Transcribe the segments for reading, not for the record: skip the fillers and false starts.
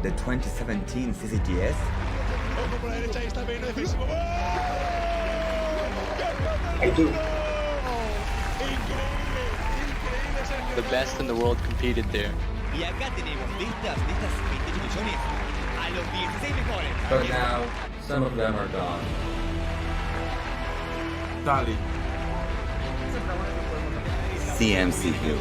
the 2017 CCGS? I do. The best in the world competed there. But now, some of them are gone. Dali. CMC Hill.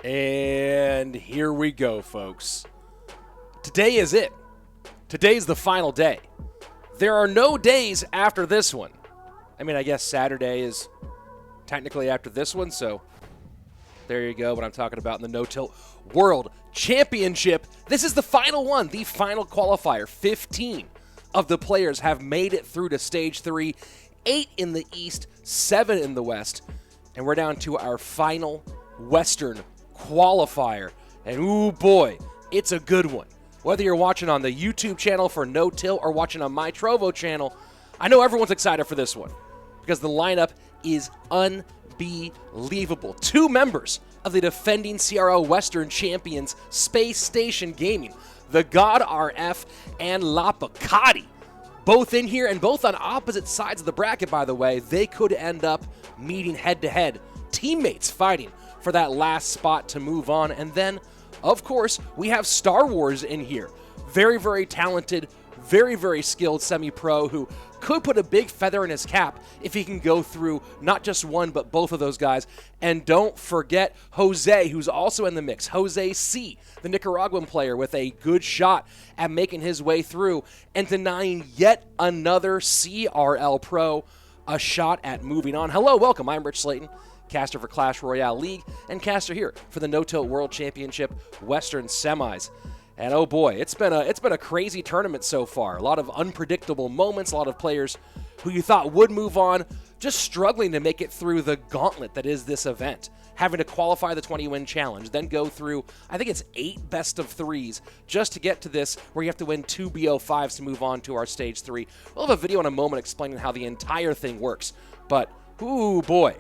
And here we go, folks. Today is it. Today's the final day. There are no days after this one. I mean, I guess Saturday is technically after this one, so there you go, what I'm talking about in the NoTilt World Championship. This is the final one, the final qualifier. 15 of the players have made it through to Stage 3, 8 in the East, 7 in the West, and we're down to our final Western qualifier. And ooh boy, it's a good one. Whether you're watching on the YouTube channel for NoTilt or watching on my Trovo channel, I know everyone's excited for this one because the lineup is unbelievable. 2 members of the defending CRO Western champions, Space Station Gaming, the God RF and LaPoKaTi, both in here and both on opposite sides of the bracket, by the way. They could end up meeting head-to-head, teammates fighting for that last spot to move on. And then, of course, we have StarWars in here. Very, very talented, very, very skilled semi-pro who could put a big feather in his cap if he can go through not just one, but both of those guys. And don't forget Jose, who's also in the mix. Jose C., the Nicaraguan player, with a good shot at making his way through and denying yet another CRL pro a shot at moving on. Hello, welcome. I'm Rich Slayton, caster for Clash Royale League, and caster here for the NoTilt World Championship Western Semis. And oh boy, it's been a crazy tournament so far. A lot of unpredictable moments, a lot of players who you thought would move on, just struggling to make it through the gauntlet that is this event. Having to qualify the 20-win challenge, then go through, I think it's 8 best-of-3s just to get to this, where you have to win 2 BO5s to move on to our Stage 3. We'll have a video in a moment explaining how the entire thing works. But, ooh boy,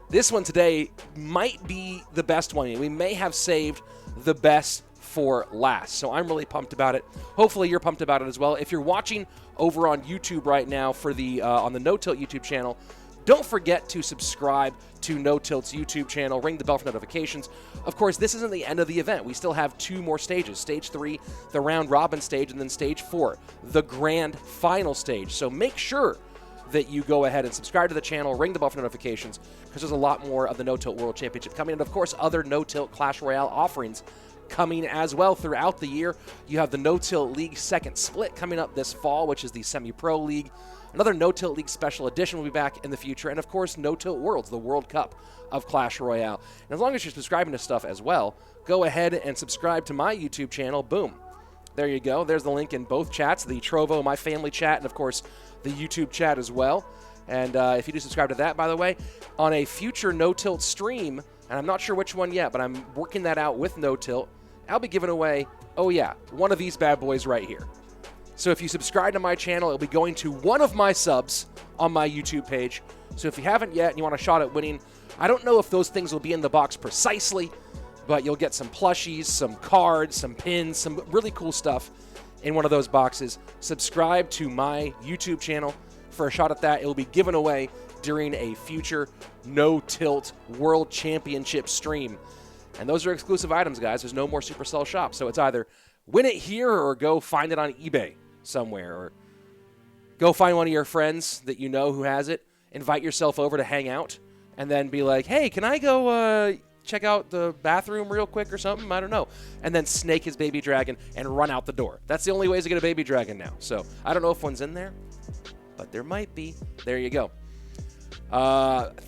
this one today might be the best one. We may have saved the best for last. So I'm really pumped about it. Hopefully you're pumped about it as well. If you're watching over on YouTube right now for the on the NoTilt YouTube channel, don't forget to subscribe to NoTilt's YouTube channel, ring the bell for notifications. Of course, this isn't the end of the event. We still have 2 more stages. Stage 3, the round robin stage, and then Stage 4, the grand final stage. So make sure that you go ahead and subscribe to the channel, ring the bell for notifications, because there's a lot more of the NoTilt World Championship coming, and of course other NoTilt Clash Royale offerings coming as well throughout the year. You have the NoTilt League second split coming up this fall, which is the Semi-Pro League. Another NoTilt League special edition will be back in the future, and of course NoTilt Worlds, the World Cup of Clash Royale. And as long as you're subscribing to stuff as well, go ahead and subscribe to my YouTube channel. Boom. There you go. There's the link in both chats, the Trovo, my family chat, and of course the YouTube chat as well. And if you do subscribe to that, by the way, on a future NoTilt stream, and I'm not sure which one yet, but I'm working that out with NoTilt, I'll be giving away, oh yeah, one of these bad boys right here. So if you subscribe to my channel, it'll be going to one of my subs on my YouTube page. So if you haven't yet and you want a shot at winning, I don't know if those things will be in the box precisely, but you'll get some plushies, some cards, some pins, some really cool stuff in one of those boxes. Subscribe to my YouTube channel for a shot at that. It will be given away during a future NoTilt World Championship stream. And those are exclusive items, guys. There's no more Supercell shop. So it's either win it here or go find it on eBay somewhere, or go find one of your friends that you know who has it, invite yourself over to hang out, and then be like, hey, can I go check out the bathroom real quick or something? I don't know. And then snake his baby dragon and run out the door. That's the only ways to get a baby dragon now. So I don't know if one's in there, but there might be. There you go.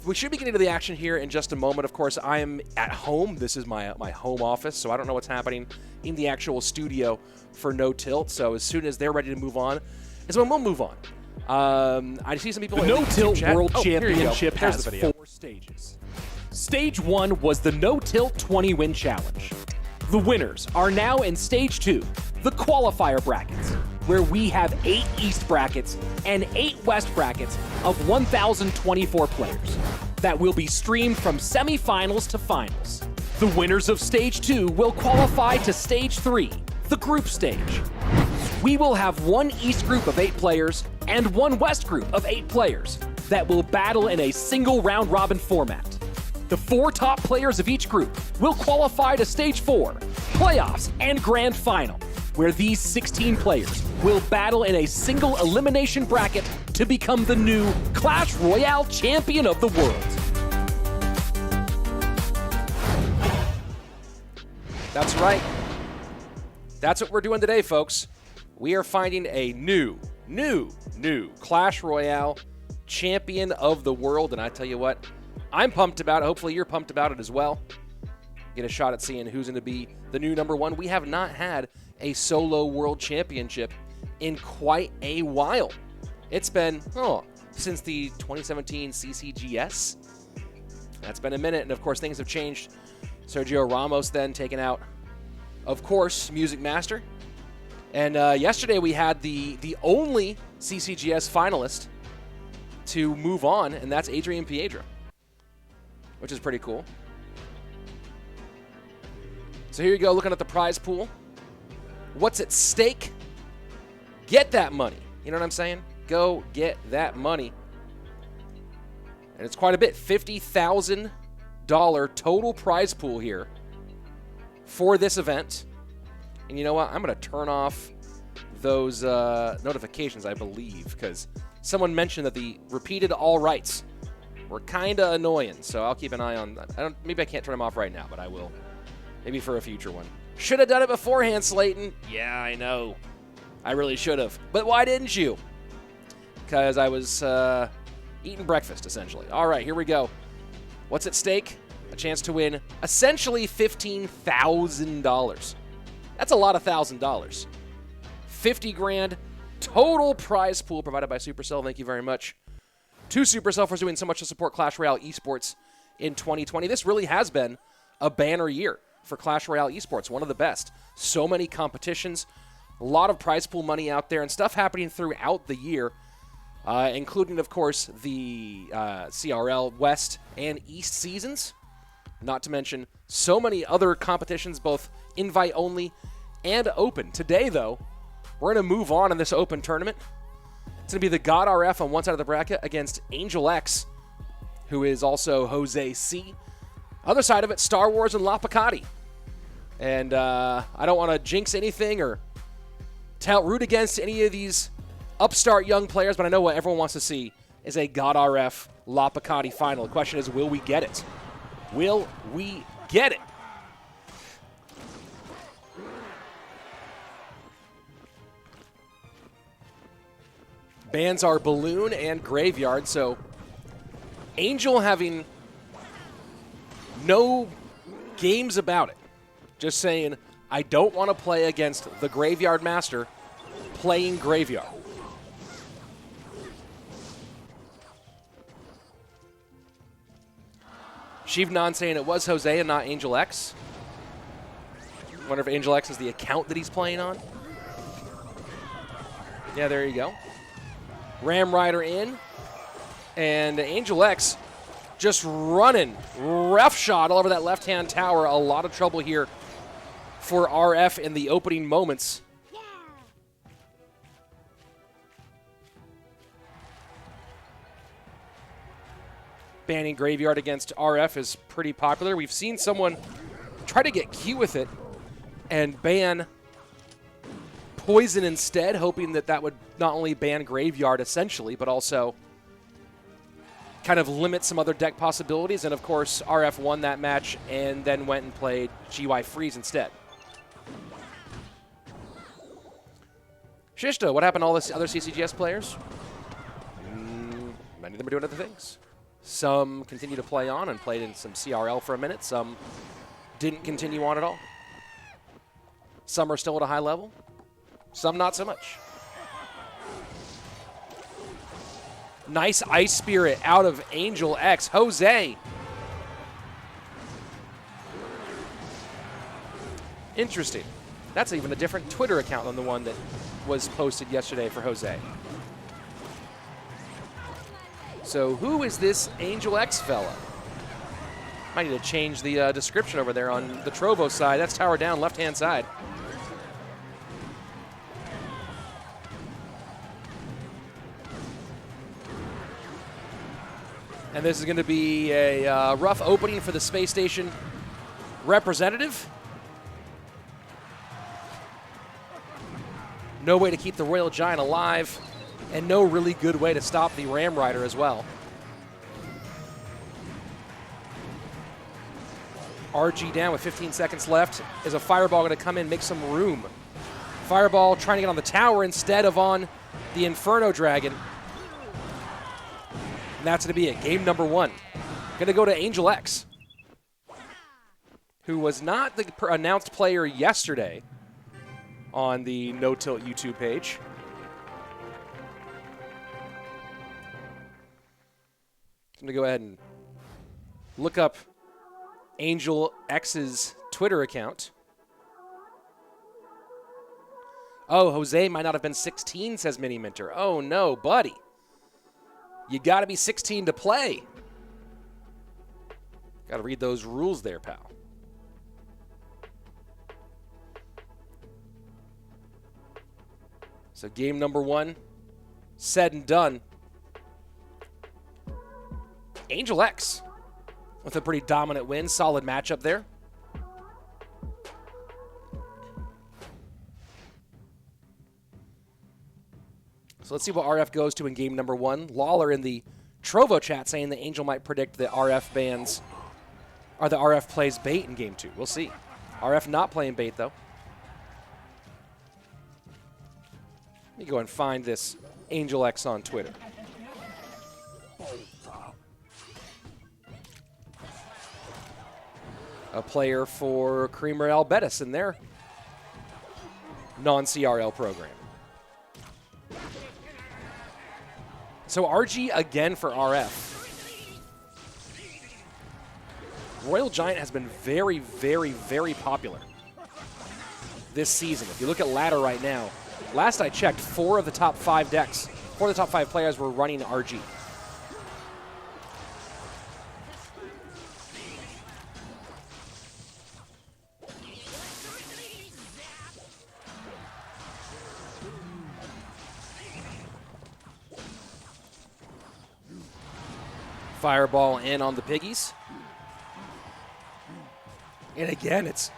We should be getting to the action here in just a moment. Of course, I am at home. This is my home office, so I don't know what's happening in the actual studio for NoTilt. So as soon as they're ready to move on, is when we'll move on. I see some people The in No-Tilt chat. World Oh, here you go. Championship There's has the video. 4 stages. Stage 1 was the No-Tilt 20-win challenge. The winners are now in Stage 2, the qualifier brackets, where we have 8 East brackets and 8 West brackets of 1,024 players that will be streamed from semifinals to finals. The winners of Stage 2 will qualify to Stage 3, the group stage. We will have 1 East group of 8 players and 1 West group of 8 players that will battle in a single round-robin format. The 4 top players of each group will qualify to Stage 4, playoffs, and grand final, where these 16 players will battle in a single elimination bracket to become the new Clash Royale champion of the world. That's right. That's what we're doing today, folks. We are finding a new Clash Royale champion of the world, and I tell you what, I'm pumped about it. Hopefully you're pumped about it as well. Get a shot at seeing who's going to be the new #1. We have not had a solo world championship in quite a while. It's been, since the 2017 CCGS. That's been a minute, and of course things have changed. Sergio Ramos then taken out, of course, Music Master. And yesterday we had the only CCGS finalist to move on, and that's Adrian Piedra, which is pretty cool. So here you go, looking at the prize pool. What's at stake? Get that money. You know what I'm saying? Go get that money. And it's quite a bit. $50,000 total prize pool here for this event. And you know what? I'm going to turn off those notifications, I believe, because someone mentioned that the repeated all rights were kind of annoying. So I'll keep an eye on that. Maybe I can't turn them off right now, but I will. Maybe for a future one. Should have done it beforehand, Slayton. Yeah, I know. I really should have. But why didn't you? Because I was eating breakfast, essentially. All right, here we go. What's at stake? A chance to win essentially $15,000. That's a lot of $1,000. 50 grand total prize pool provided by Supercell. Thank you very much to Supercell for doing so much to support Clash Royale esports in 2020. This really has been a banner year for Clash Royale esports, one of the best. So many competitions, a lot of prize pool money out there, and stuff happening throughout the year, including, of course, the CRL West and East seasons. Not to mention so many other competitions, both invite-only and open. Today, though, we're going to move on in this open tournament. It's going to be the God RF on one side of the bracket against ANGELX, who is also Jose C. Other side of it, StarWars and LaPoKaTi. And I don't want to jinx anything or root against any of these upstart young players, but I know what everyone wants to see is a God RF LaPoKaTi final. The question is, will we get it? Will we get it? Bans are Balloon and Graveyard, so Angel having no games about it. Just saying, I don't want to play against the Graveyard Master playing Graveyard. Shivnan saying it was Jose and not ANGELX. Wonder if ANGELX is the account that he's playing on. Yeah, there you go. Ram Rider in. And ANGELX just running roughshod all over that left-hand tower. A lot of trouble here for RF in the opening moments. Banning Graveyard against RF is pretty popular. We've seen someone try to get Q with it and ban Poison instead, hoping that that would not only ban Graveyard essentially, but also kind of limit some other deck possibilities. And of course, RF won that match and then went and played GY Freeze instead. Shishta, what happened to all the other CCGS players? Many of them are doing other things. Some continue to play on and played in some CRL for a minute. Some didn't continue on at all. Some are still at a high level. Some not so much. Nice Ice Spirit out of ANGELX. Jose. Interesting. That's even a different Twitter account than the one that was posted yesterday for Jose. So who is this ANGELX fella? Might need to change the description over there on the Trovo side. That's tower down, left-hand side. And this is going to be a rough opening for the space station representative. No way to keep the Royal Giant alive, and no really good way to stop the Ram Rider as well. RG down with 15 seconds left. Is a Fireball going to come in, make some room? Fireball trying to get on the tower instead of on the Inferno Dragon. And that's going to be it. Game number 1. Going to go to ANGELX, who was not the announced player yesterday on the NoTilt YouTube page. I'm going to go ahead and look up ANGELX's Twitter account. Oh, Jose might not have been 16, says Mini Minter. Oh, no, buddy. You got to be 16 to play. Got to read those rules there, pal. So game number 1, said and done. ANGELX with a pretty dominant win. Solid matchup there. So let's see what RF goes to in game number 1. Lawler in the Trovo chat saying that Angel might predict that RF bans, or the RF plays bait in game 2. We'll see. RF not playing bait, though. Let me go and find this ANGELX on Twitter. A player for Royale Bettis in their non-CRL program. So RG again for RF. Royal Giant has been very, very, very popular this season. If you look at ladder right now, last I checked, 4 of the top 5 decks, 4 of the top 5 players were running RG. Fireball in on the Piggies. And again, it's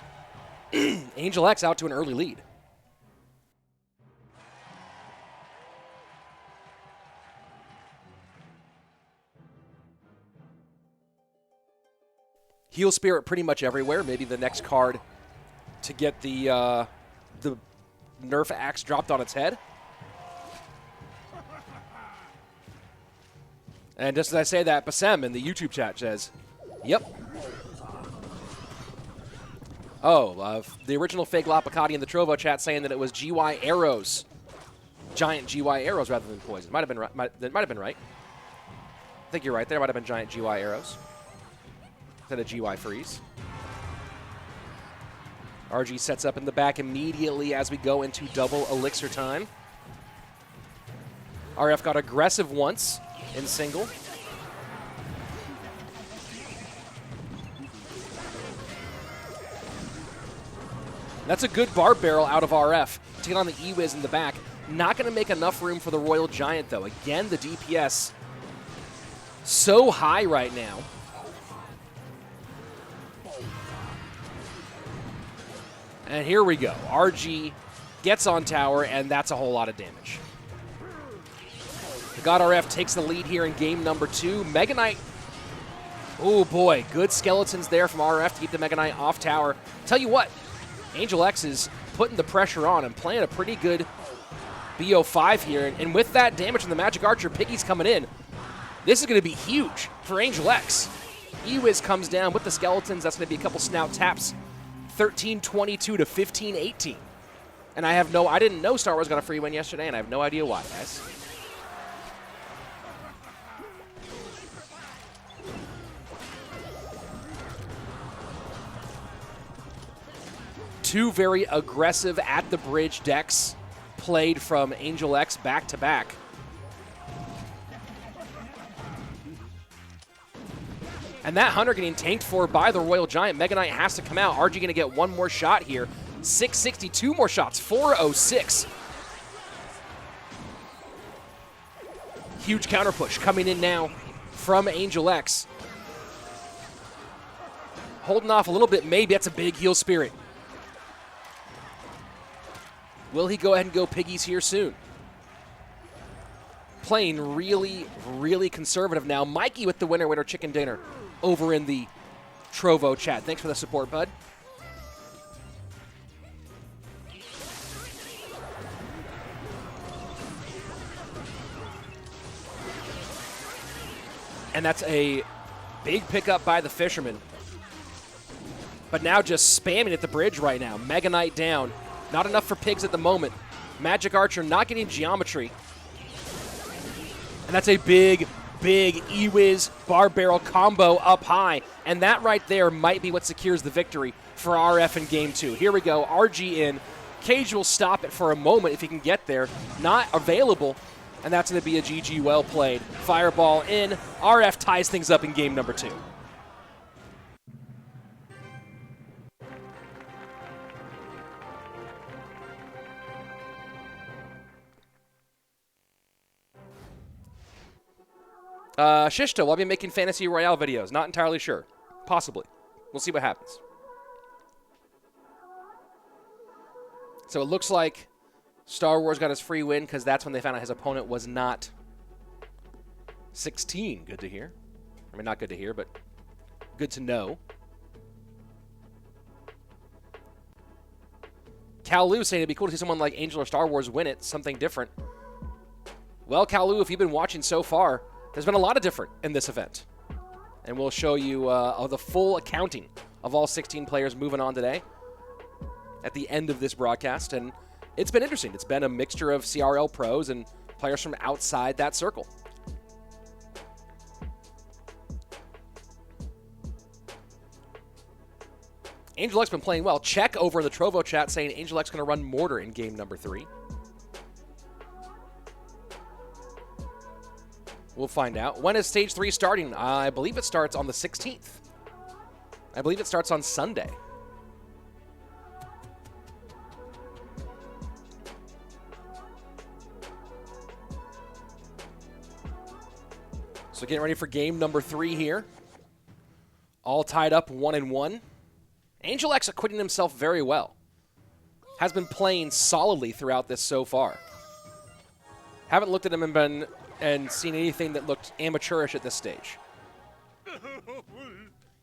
ANGELX out to an early lead. Heal Spirit pretty much everywhere. Maybe the next card to get the Nerf axe dropped on its head. And just as I say that, Basem in the YouTube chat says, yep. Oh, the original fake LaPoKaTi in the Trovo chat saying that it was GY arrows. Giant GY arrows rather than poison. Might have been right. That might have been right. I think you're right there. Might have been giant GY arrows instead of GY freeze. RG sets up in the back immediately as we go into double elixir time. RF got aggressive once in single. That's a good barb barrel out of RF to get on the E-Wiz in the back. Not going to make enough room for the Royal Giant, though. Again, the DPS so high right now. And here we go. RG gets on tower, and that's a whole lot of damage. The God RF takes the lead here in game number 2. Mega Knight. Oh, boy. Good skeletons there from RF to keep the Mega Knight off tower. Tell you what, ANGELX is putting the pressure on and playing a pretty good BO5 here. And with that damage from the Magic Archer, Piggy's coming in. This is going to be huge for ANGELX. E-Wiz comes down with the skeletons. That's going to be a couple snout taps. 13-22 to 15-18. And I didn't know StarWars got a free win yesterday, and I have no idea why, guys. Two very aggressive at the bridge decks played from ANGELX back to back. And that Hunter getting tanked for by the Royal Giant. Mega Knight has to come out. RG going to get one more shot here. 662 more shots, 406. Huge counter push coming in now from ANGELX. Holding off a little bit, maybe. That's a big heal spirit. Will he go ahead and go piggies here soon? Playing really, really conservative now. Mikey with the winner chicken dinner over in the Trovo chat. Thanks for the support, bud. And that's a big pickup by the Fisherman. But now just spamming at the bridge right now. Mega Knight down. Not enough for pigs at the moment. Magic Archer not getting geometry. And that's a big, big E-Wiz bar barrel combo up high. And that right there might be what secures the victory for RF in game 2. Here we go. RG in. Cage will stop it for a moment if he can get there. Not available. And that's going to be a GG well played. Fireball in. RF ties things up in game number 2. Shishto, I'll be making Fantasy Royale videos. Not entirely sure. Possibly. We'll see what happens. So it looks like StarWars got his free win because that's when they found out his opponent was not 16. Good to hear. I mean, not good to hear, but good to know. Kalu saying it'd be cool to see someone like Angel or StarWars win it. Something different. Well, Kalu, if you've been watching so far, there's been a lot of different in this event. And we'll show you the full accounting of all 16 players moving on today at the end of this broadcast. And it's been interesting. It's been a mixture of CRL pros and players from outside that circle. ANGELX been playing well. Check over in the Trovo chat saying ANGELX going to run Mortar in game number 3. We'll find out. When is Stage 3 starting? I believe it starts on the 16th. I believe it starts on Sunday. So getting ready for game number 3 here. All tied up 1-1. ANGELX acquitting himself very well. Has been playing solidly throughout this so far. Haven't looked at him and seen anything that looked amateurish at this stage.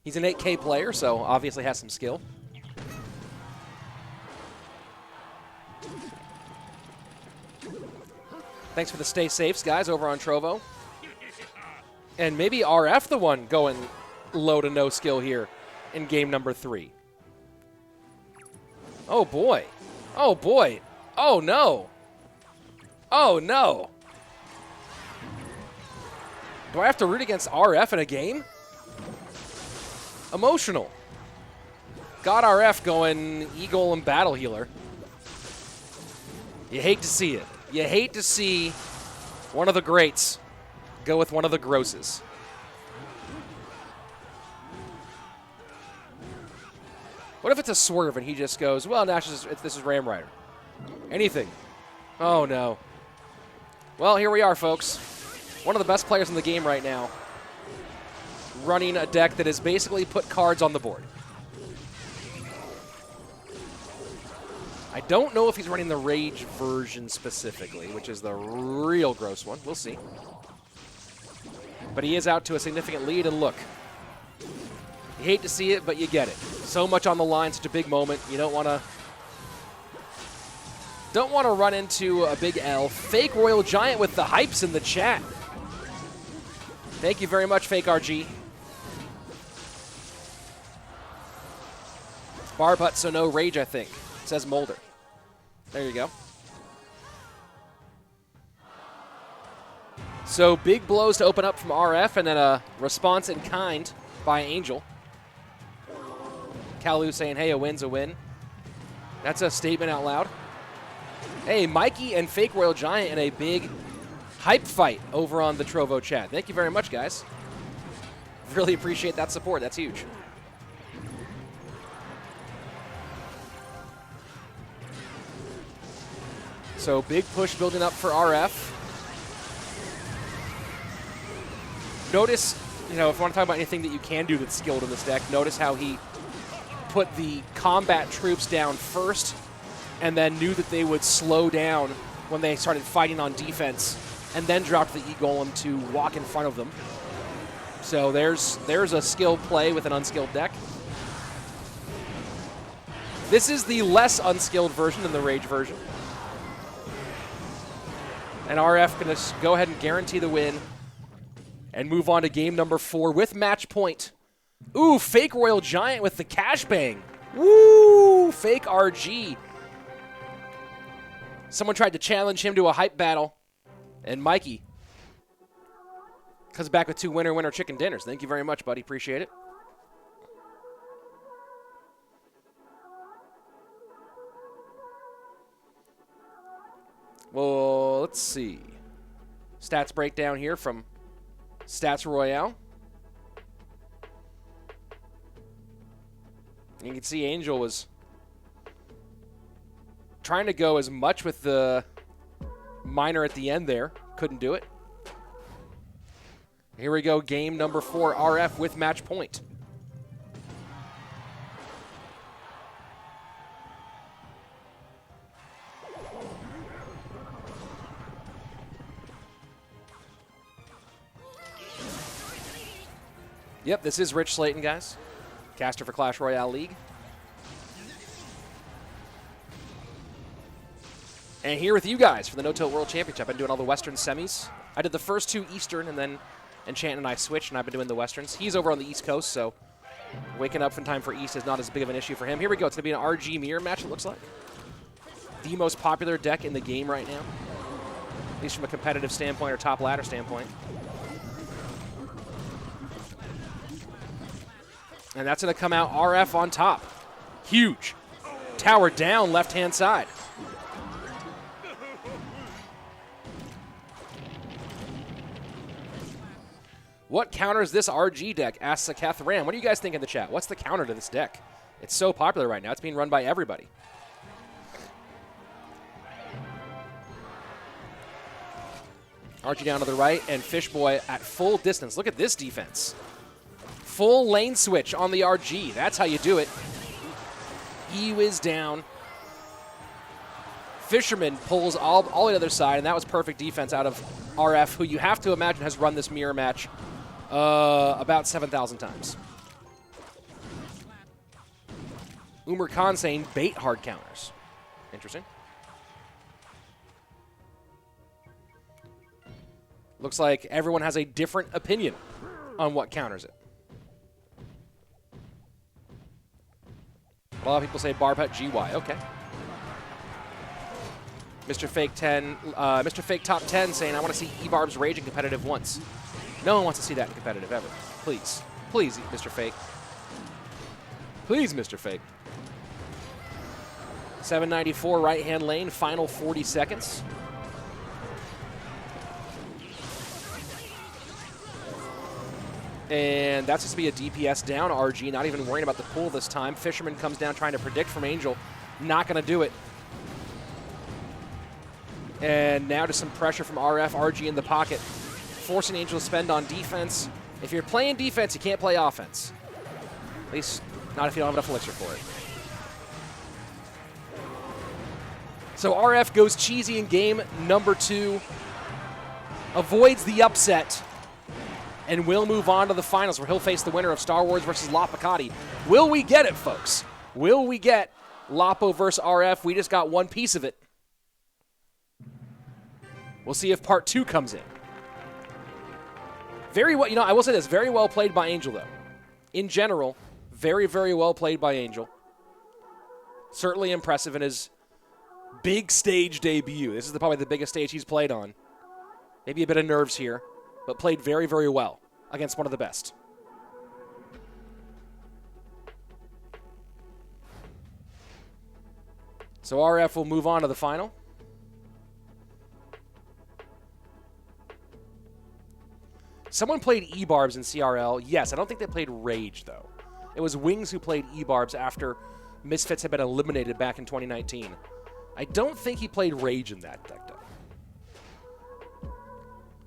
He's an 8K player, so obviously has some skill. Thanks for the stay safes, guys, over on Trovo. And maybe RF the one going low to no skill here in game number 3. Oh, boy. Oh, boy. Oh, no. Oh, no. Do I have to root against RF in a game? Emotional. Got RF going Eagle and Battle Healer. You hate to see it. You hate to see one of the greats go with one of the grosses. What if it's a swerve and he just goes, well, Nash, this is Ram Rider. Anything. Oh, no. Well, here we are, folks. One of the best players in the game right now, running a deck that has basically put cards on the board. I don't know if he's running the Rage version specifically, which is the real gross one. We'll see. But he is out to a significant lead, and look. You hate to see it, but you get it. So much on the line, such a big moment. You don't want to run into a big L. Fake Royal Giant with the hypes in the chat. Thank you very much, Fake RG. Bar butt, so no rage, I think. It says Molder. There you go. So big blows to open up from RF, and then a response in kind by Angel. Kalu saying, hey, a win's a win. That's a statement out loud. Hey, Mikey and Fake Royal Giant in a big hype fight over on the Trovo chat. Thank you very much, guys. Really appreciate that support. That's huge. So big push building up for RF. Notice, you know, if you want to talk about anything that you can do that's skilled in this deck, notice how he put the combat troops down first and then knew that they would slow down when they started fighting on defense and then dropped the E-Golem to walk in front of them. So there's a skilled play with an unskilled deck. This is the less unskilled version than the Rage version. And RF going to go ahead and guarantee the win and move on to game number 4 with match point. Ooh, Fake Royal Giant with the cash bang. Woo, Fake RG. Someone tried to challenge him to a hype battle, and Mikey comes back with 2 winner chicken dinners. Thank you very much, buddy. Appreciate it. Well, let's see. Stats breakdown here from Stats Royale. You can see Angel was trying to go as much with the minor at the end there. Couldn't do it. Here we go, game number 4, RF with match point. Yep, this is Rich Slayton, guys. Caster for Clash Royale League. And here with you guys for the NoTilt World Championship. I've been doing all the Western semis. I did the first 2 Eastern, and then Enchant and I switched, and I've been doing the Westerns. He's over on the East Coast, so waking up in time for East is not as big of an issue for him. Here we go. It's going to be an RG mirror match, it looks like. The most popular deck in the game right now, at least from a competitive standpoint or top ladder standpoint. And that's going to come out RF on top. Huge. Tower down left-hand side. What counters this RG deck? Asks Sakath Ram. What do you guys think in the chat? What's the counter to this deck? It's so popular right now. It's being run by everybody. RG down to the right, and Fishboy at full distance. Look at this defense. Full lane switch on the RG. That's how you do it. E-Wiz down. Fisherman pulls all the other side, and that was perfect defense out of RF, who you have to imagine has run this mirror match about 7,000 times. Umar Khan saying bait hard counters. Interesting. Looks like everyone has a different opinion on what counters it. A lot of people say Barb Hut GY. Okay. Mr. Fake 10, Mr. Fake Top 10 saying, I want to see E-Barb's Rage in competitive once. No one wants to see that in competitive ever. Please. Please, Mr. Fake. Please, Mr. Fake. 794 right-hand lane, final 40 seconds. And that's just going to be a DPS down RG, not even worrying about the pull this time. Fisherman comes down trying to predict from Angel. Not going to do it. And now just some pressure from RF. RG in the pocket, forcing Angel to spend on defense. If you're playing defense, you can't play offense. At least not if you don't have enough elixir for it. So RF goes cheesy in game number 2. Avoids the upset. And will move on to the finals where he'll face the winner of StarWars versus LaPoKaTi. Will we get it, folks? Will we get Lapo versus RF? We just got one piece of it. We'll see if part 2 comes in. Very well, I will say this, very well played by Angel, though. In general, very, very well played by Angel. Certainly impressive in his big stage debut. This is probably the biggest stage he's played on. Maybe a bit of nerves here, but played very, very well against one of the best. So RF will move on to the final. Someone played E-Barbs in CRL. Yes, I don't think they played Rage, though. It was Wings who played E-Barbs after Misfits had been eliminated back in 2019. I don't think he played Rage in that deck, though.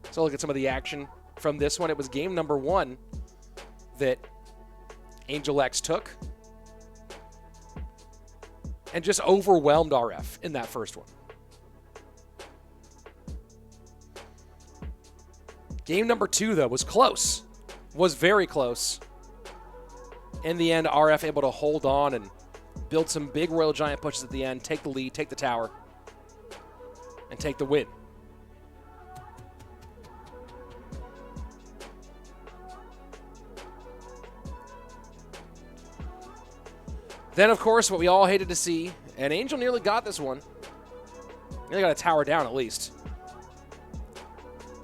So look at some of the action from this one. It was game number 1 that ANGELX took and just overwhelmed RF in that first one. Game number 2, though, was close. Was very close. In the end, RF able to hold on and build some big Royal Giant pushes at the end, take the lead, take the tower, and take the win. Then, of course, what we all hated to see, and Angel nearly got this one. Nearly got a tower down, at least.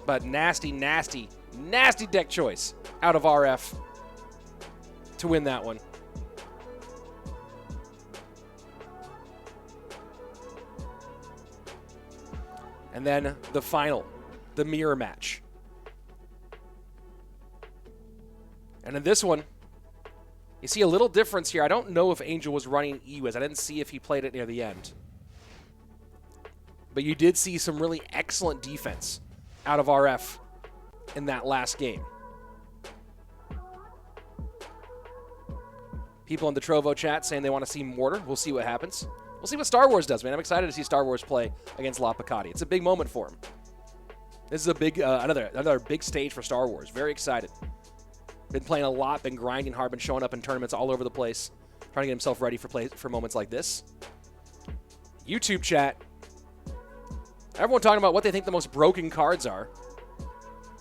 But nasty, nasty, nasty deck choice out of RF to win that one. And then the final, the mirror match. And in this one, you see a little difference here. I don't know if Angel was running EWIZ. I didn't see if he played it near the end. But you did see some really excellent defense out of RF in that last game. People in the Trovo chat saying they want to see Mortar. We'll see what happens. We'll see what StarWars does, man. I'm excited to see StarWars play against LaPoKaTi. It's a big moment for him. This is a big, another big stage for StarWars. Very excited. Been playing a lot, been grinding hard, been showing up in tournaments all over the place, trying to get himself ready for moments like this. YouTube chat. Everyone talking about what they think the most broken cards are.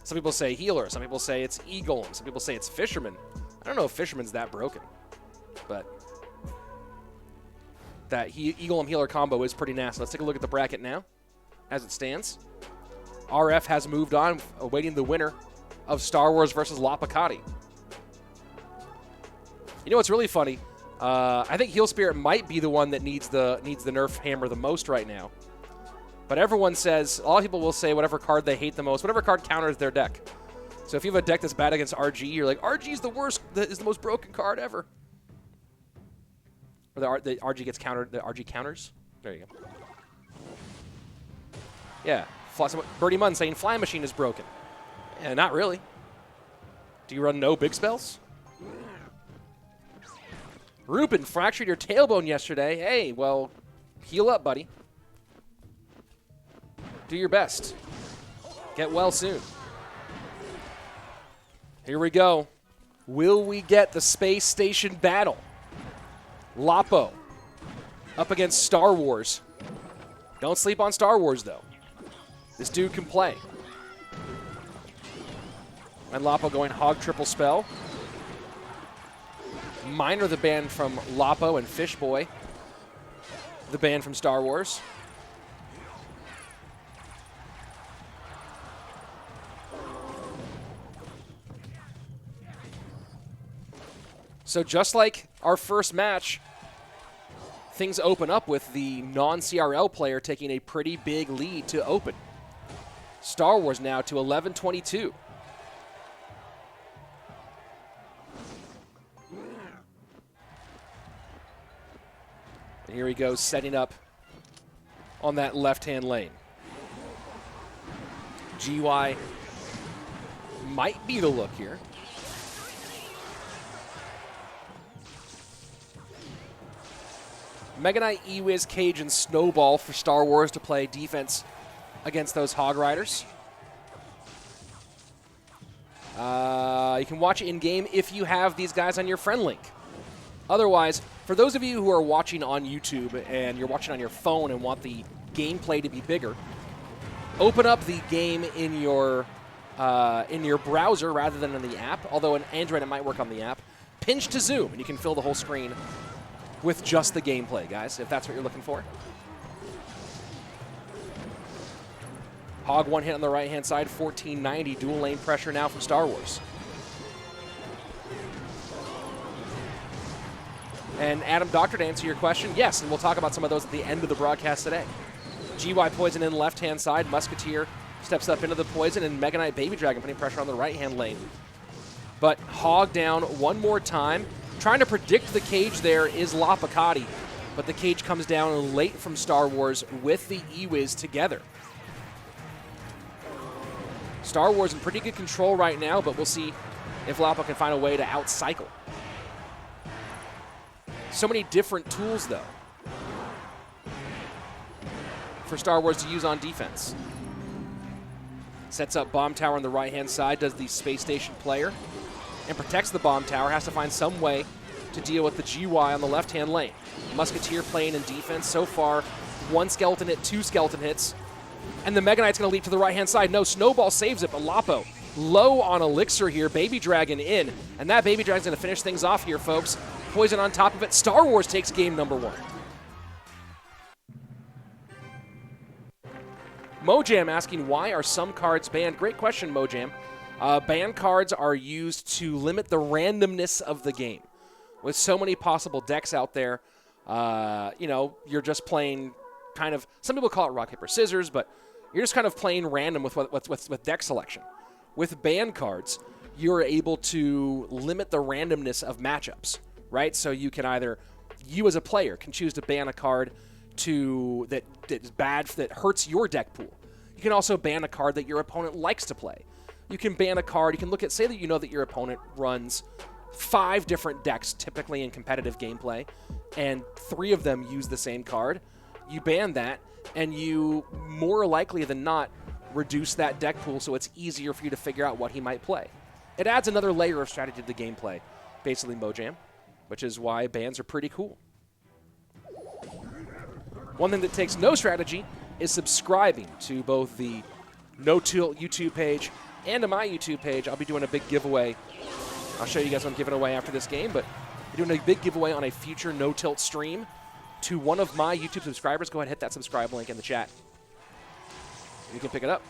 Some people say Healer. Some people say it's E-Golem. Some people say it's Fisherman. I don't know if Fisherman's that broken, but that E-Golem Healer combo is pretty nasty. Let's take a look at the bracket now as it stands. RF has moved on, awaiting the winner of StarWars versus LaPoKaTi. You know what's really funny? I think Heal Spirit might be the one that needs the nerf hammer the most right now. But everyone says, a lot of people will say whatever card they hate the most, whatever card counters their deck. So if you have a deck that's bad against RG, you're like, RG is the worst, is the most broken card ever. Or the RG gets countered, the RG counters. There you go. Yeah, Birdie Munn saying Fly Machine is broken. Yeah, not really. Do you run no big spells? Ruben fractured your tailbone yesterday. Hey, well, heal up, buddy. Do your best. Get well soon. Here we go. Will we get the space station battle? Lapo up against StarWars. Don't sleep on StarWars, though. This dude can play. And Lapo going Hog triple spell. Minor the ban from Lapo and Fishboy. The ban from StarWars. So just like our first match, things open up with the non-CRL player taking a pretty big lead to open. StarWars now to 11-22. And here he goes, setting up on that left-hand lane. GY might be the look here. Mega Knight, E-Wiz, Cage, and Snowball for StarWars to play defense against those Hog Riders. You can watch it in-game if you have these guys on your friend link. Otherwise, for those of you who are watching on YouTube and you're watching on your phone and want the gameplay to be bigger, open up the game in your browser rather than in the app. Although in Android it might work on the app. Pinch to zoom, and you can fill the whole screen with just the gameplay, guys, if that's what you're looking for. Hog one hit on the right-hand side, 1490. Dual lane pressure now from StarWars. And Adam Doctor, to answer your question, yes, and we'll talk about some of those at the end of the broadcast today. GY Poison in left-hand side. Musketeer steps up into the Poison, and Mega Knight Baby Dragon putting pressure on the right-hand lane. But Hog down one more time. Trying to predict the cage there is LaPoKaTi, but the cage comes down late from StarWars with the E-Wiz together. StarWars in pretty good control right now, but we'll see if Lapo can find a way to out-cycle. So many different tools, though, for StarWars to use on defense. Sets up bomb tower on the right-hand side, does the space station player, and protects the bomb tower. Has to find some way to deal with the GY on the left-hand lane. Musketeer playing in defense. So far, 1 skeleton hit, 2 skeleton hits. And the Mega Knight's going to leap to the right-hand side. No, Snowball saves it, but Lapo low on Elixir here. Baby Dragon in, and that Baby Dragon's going to finish things off here, folks. Poison on top of it. StarWars takes game number 1. Mojam asking, why are some cards banned? Great question, Mojam. Ban cards are used to limit the randomness of the game. With so many possible decks out there, you know, you're just playing kind of, some people call it rock, paper, scissors, but you're just kind of playing random with deck selection. With ban cards, you're able to limit the randomness of matchups, right? So you can either, you as a player can choose to ban a card that is bad, that hurts your deck pool. You can also ban a card that your opponent likes to play. You can ban a card, you can look at, say that you know that your opponent runs 5 different decks typically in competitive gameplay, and 3 of them use the same card. You ban that, and you more likely than not reduce that deck pool so it's easier for you to figure out what he might play. It adds another layer of strategy to the gameplay, basically, Mojam, which is why bans are pretty cool. One thing that takes no strategy is subscribing to both the NoTilt YouTube page and to my YouTube page. I'll be doing a big giveaway. I'll show you guys what I'm giving away after this game, but we're doing a big giveaway on a future NoTilt stream to one of my YouTube subscribers. Go ahead and hit that subscribe link in the chat. You can pick it up.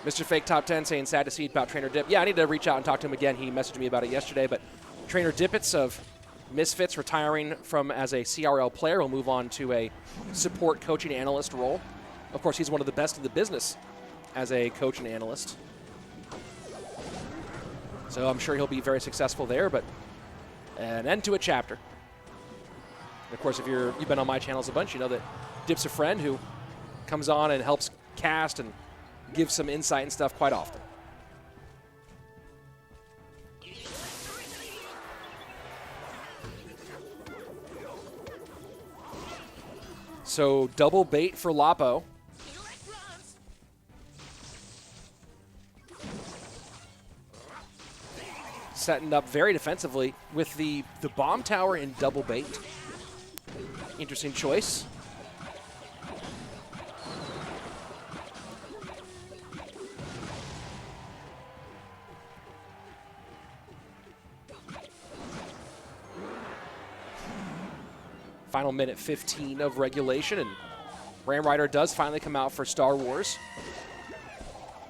Mr. Fake Top 10 saying sad to see about Trainer Dip. Yeah, I need to reach out and talk to him again. He messaged me about it yesterday, but Trainer Dippets of Misfits retiring from as a CRL player will move on to a support coaching analyst role. Of course, he's one of the best in the business as a coach and analyst. So I'm sure he'll be very successful there, but an end to a chapter. And of course, if you've been on my channels a bunch, you know that Dip's a friend who comes on and helps cast and gives some insight and stuff quite often. So double bait for Lapo. Setting up very defensively with the bomb tower in double bait. Interesting choice. Final minute 15 of regulation, and Ram Rider does finally come out for StarWars.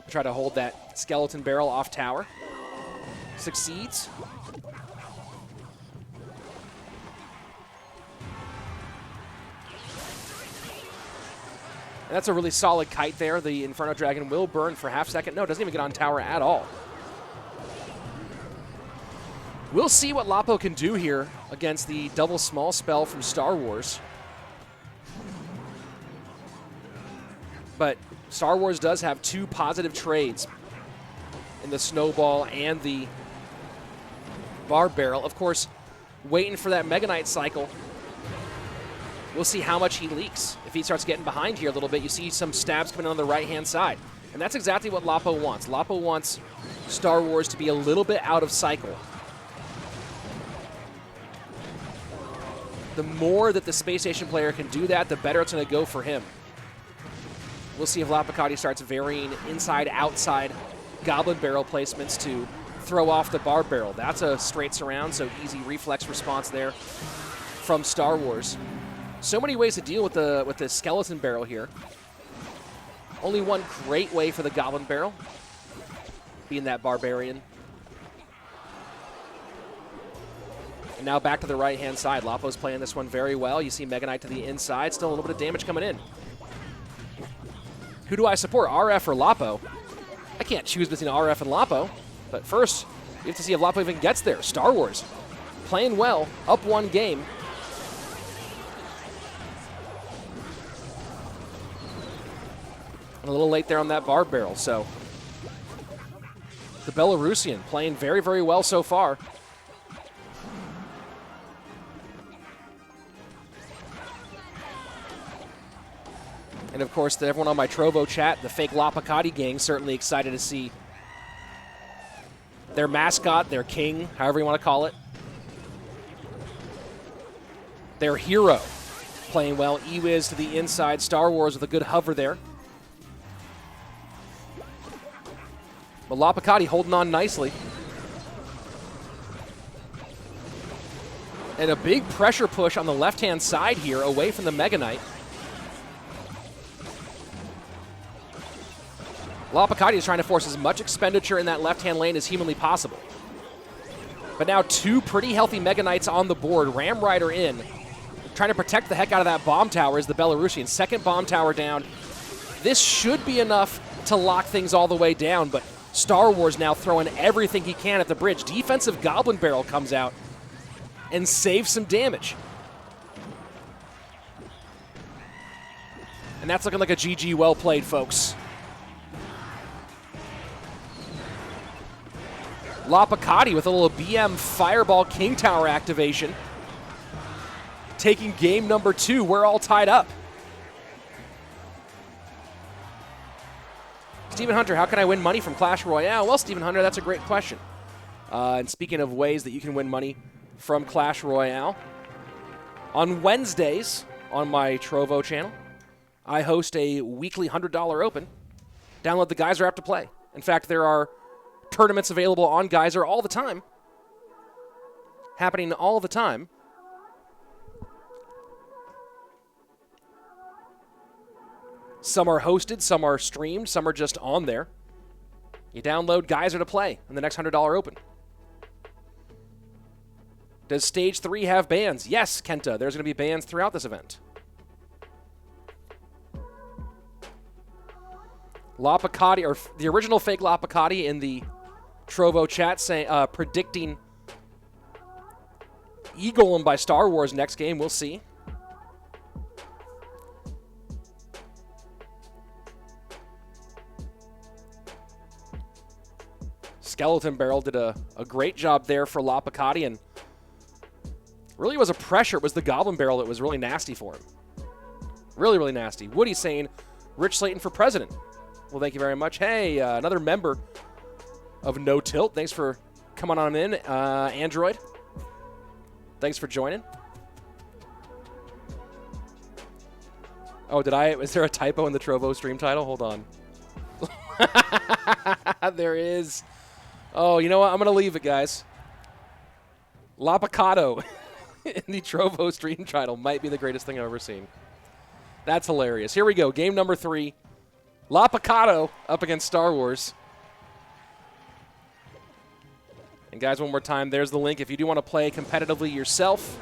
Try to hold that skeleton barrel off tower. Succeeds. And that's a really solid kite there. The Inferno Dragon will burn for half second. No, it doesn't even get on tower at all. We'll see what Lapo can do here against the double small spell from StarWars. But StarWars does have 2 positive trades in the Snowball and the Bar Barrel. Of course, waiting for that Mega Knight cycle. We'll see how much he leaks. If he starts getting behind here a little bit, you see some stabs coming on the right-hand side. And that's exactly what Lapo wants. Lapo wants StarWars to be a little bit out of cycle. The more that the Space Station player can do that, the better it's going to go for him. We'll see if LaPoKaTi starts varying inside-outside Goblin Barrel placements to throw off the Bar Barrel. That's a straight surround, so easy reflex response there from StarWars. So many ways to deal with the Skeleton Barrel here. Only one great way for the Goblin Barrel, being that Barbarian. And now back to the right-hand side. Lapo's playing this one very well. You see Mega Knight to the inside. Still a little bit of damage coming in. Who do I support, RF or Lapo? I can't choose between RF and Lapo. But first, you have to see if Lapo even gets there. StarWars playing well, up one game. And a little late there on that barb barrel, so the Belarusian playing very, very well so far. And of course, everyone on my Trovo chat, the fake LaPoKaTi gang, certainly excited to see their mascot, their king, however you want to call it, their hero, playing well. Ewiz to the inside. StarWars with a good hover there. But LaPoKaTi holding on nicely. And a big pressure push on the left-hand side here, away from the Mega Knight. LaPoKaTi is trying to force as much expenditure in that left-hand lane as humanly possible. But now two pretty healthy Mega Knights on the board. Ram Rider in. Trying to protect the heck out of that bomb tower is the Belarusian. Second bomb tower down. This should be enough to lock things all the way down, but StarWars now throwing everything he can at the bridge. Defensive Goblin Barrel comes out and saves some damage. And that's looking like a GG well played, folks. LaPoKaTi with a little BM Fireball King Tower activation. Taking game number 2. We're all tied up. Stephen Hunter, how can I win money from Clash Royale? Well, Stephen Hunter, that's a great question. And speaking of ways that you can win money from Clash Royale, on Wednesdays on my Trovo channel, I host a weekly $100 open. Download the Geyser app to play. In fact, there are tournaments available on Geyser all the time. Happening all the time. Some are hosted, some are streamed, some are just on there. You download Geyser to play in the next $100 open. Does Stage 3 have bans? Yes, Kenta. There's going to be bans throughout this event. LaPoKaTi, or the original fake LaPoKaTi in the Trovo chat saying, predicting E-Golem by StarWars next game. We'll see. Skeleton Barrel did a great job there for LaPoKaTi, and really was a pressure. It was the Goblin Barrel that was really nasty for him. Really, really nasty. Woody saying, Rich Slayton for president. Well, thank you very much. Hey, another member of NoTilt. Thanks for coming on in. Android, thanks for joining. Oh, is there a typo in the Trovo stream title? Hold on. There is. Oh, you know what? I'm going to leave it, guys. LaPoKaTo in the Trovo stream title might be the greatest thing I've ever seen. That's hilarious. Here we go. Game number 3. LaPoKaTo up against StarWars. And guys, one more time, there's the link. If you do want to play competitively yourself,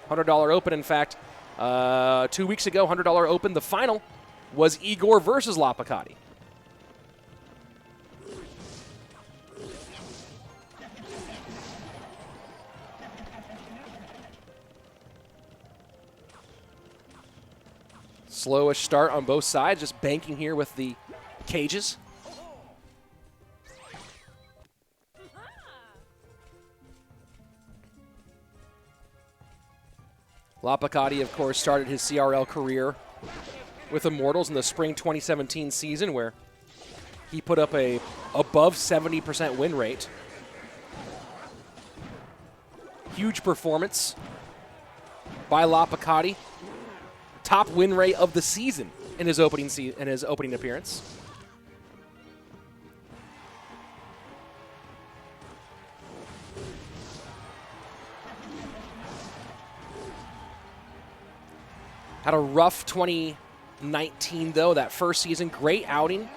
$100 open. In fact, 2 weeks ago, $100 open. The final was Igor versus LaPoKaTi. Slowish start on both sides, just banking here with the cages. LaPoKaTi, of course, started his CRL career with Immortals in the spring 2017 season, where he put up a above 70% win rate. Huge performance by LaPoKaTi. Top win rate of the season in his opening appearance. Had a rough 2019 though. That first season, great outing,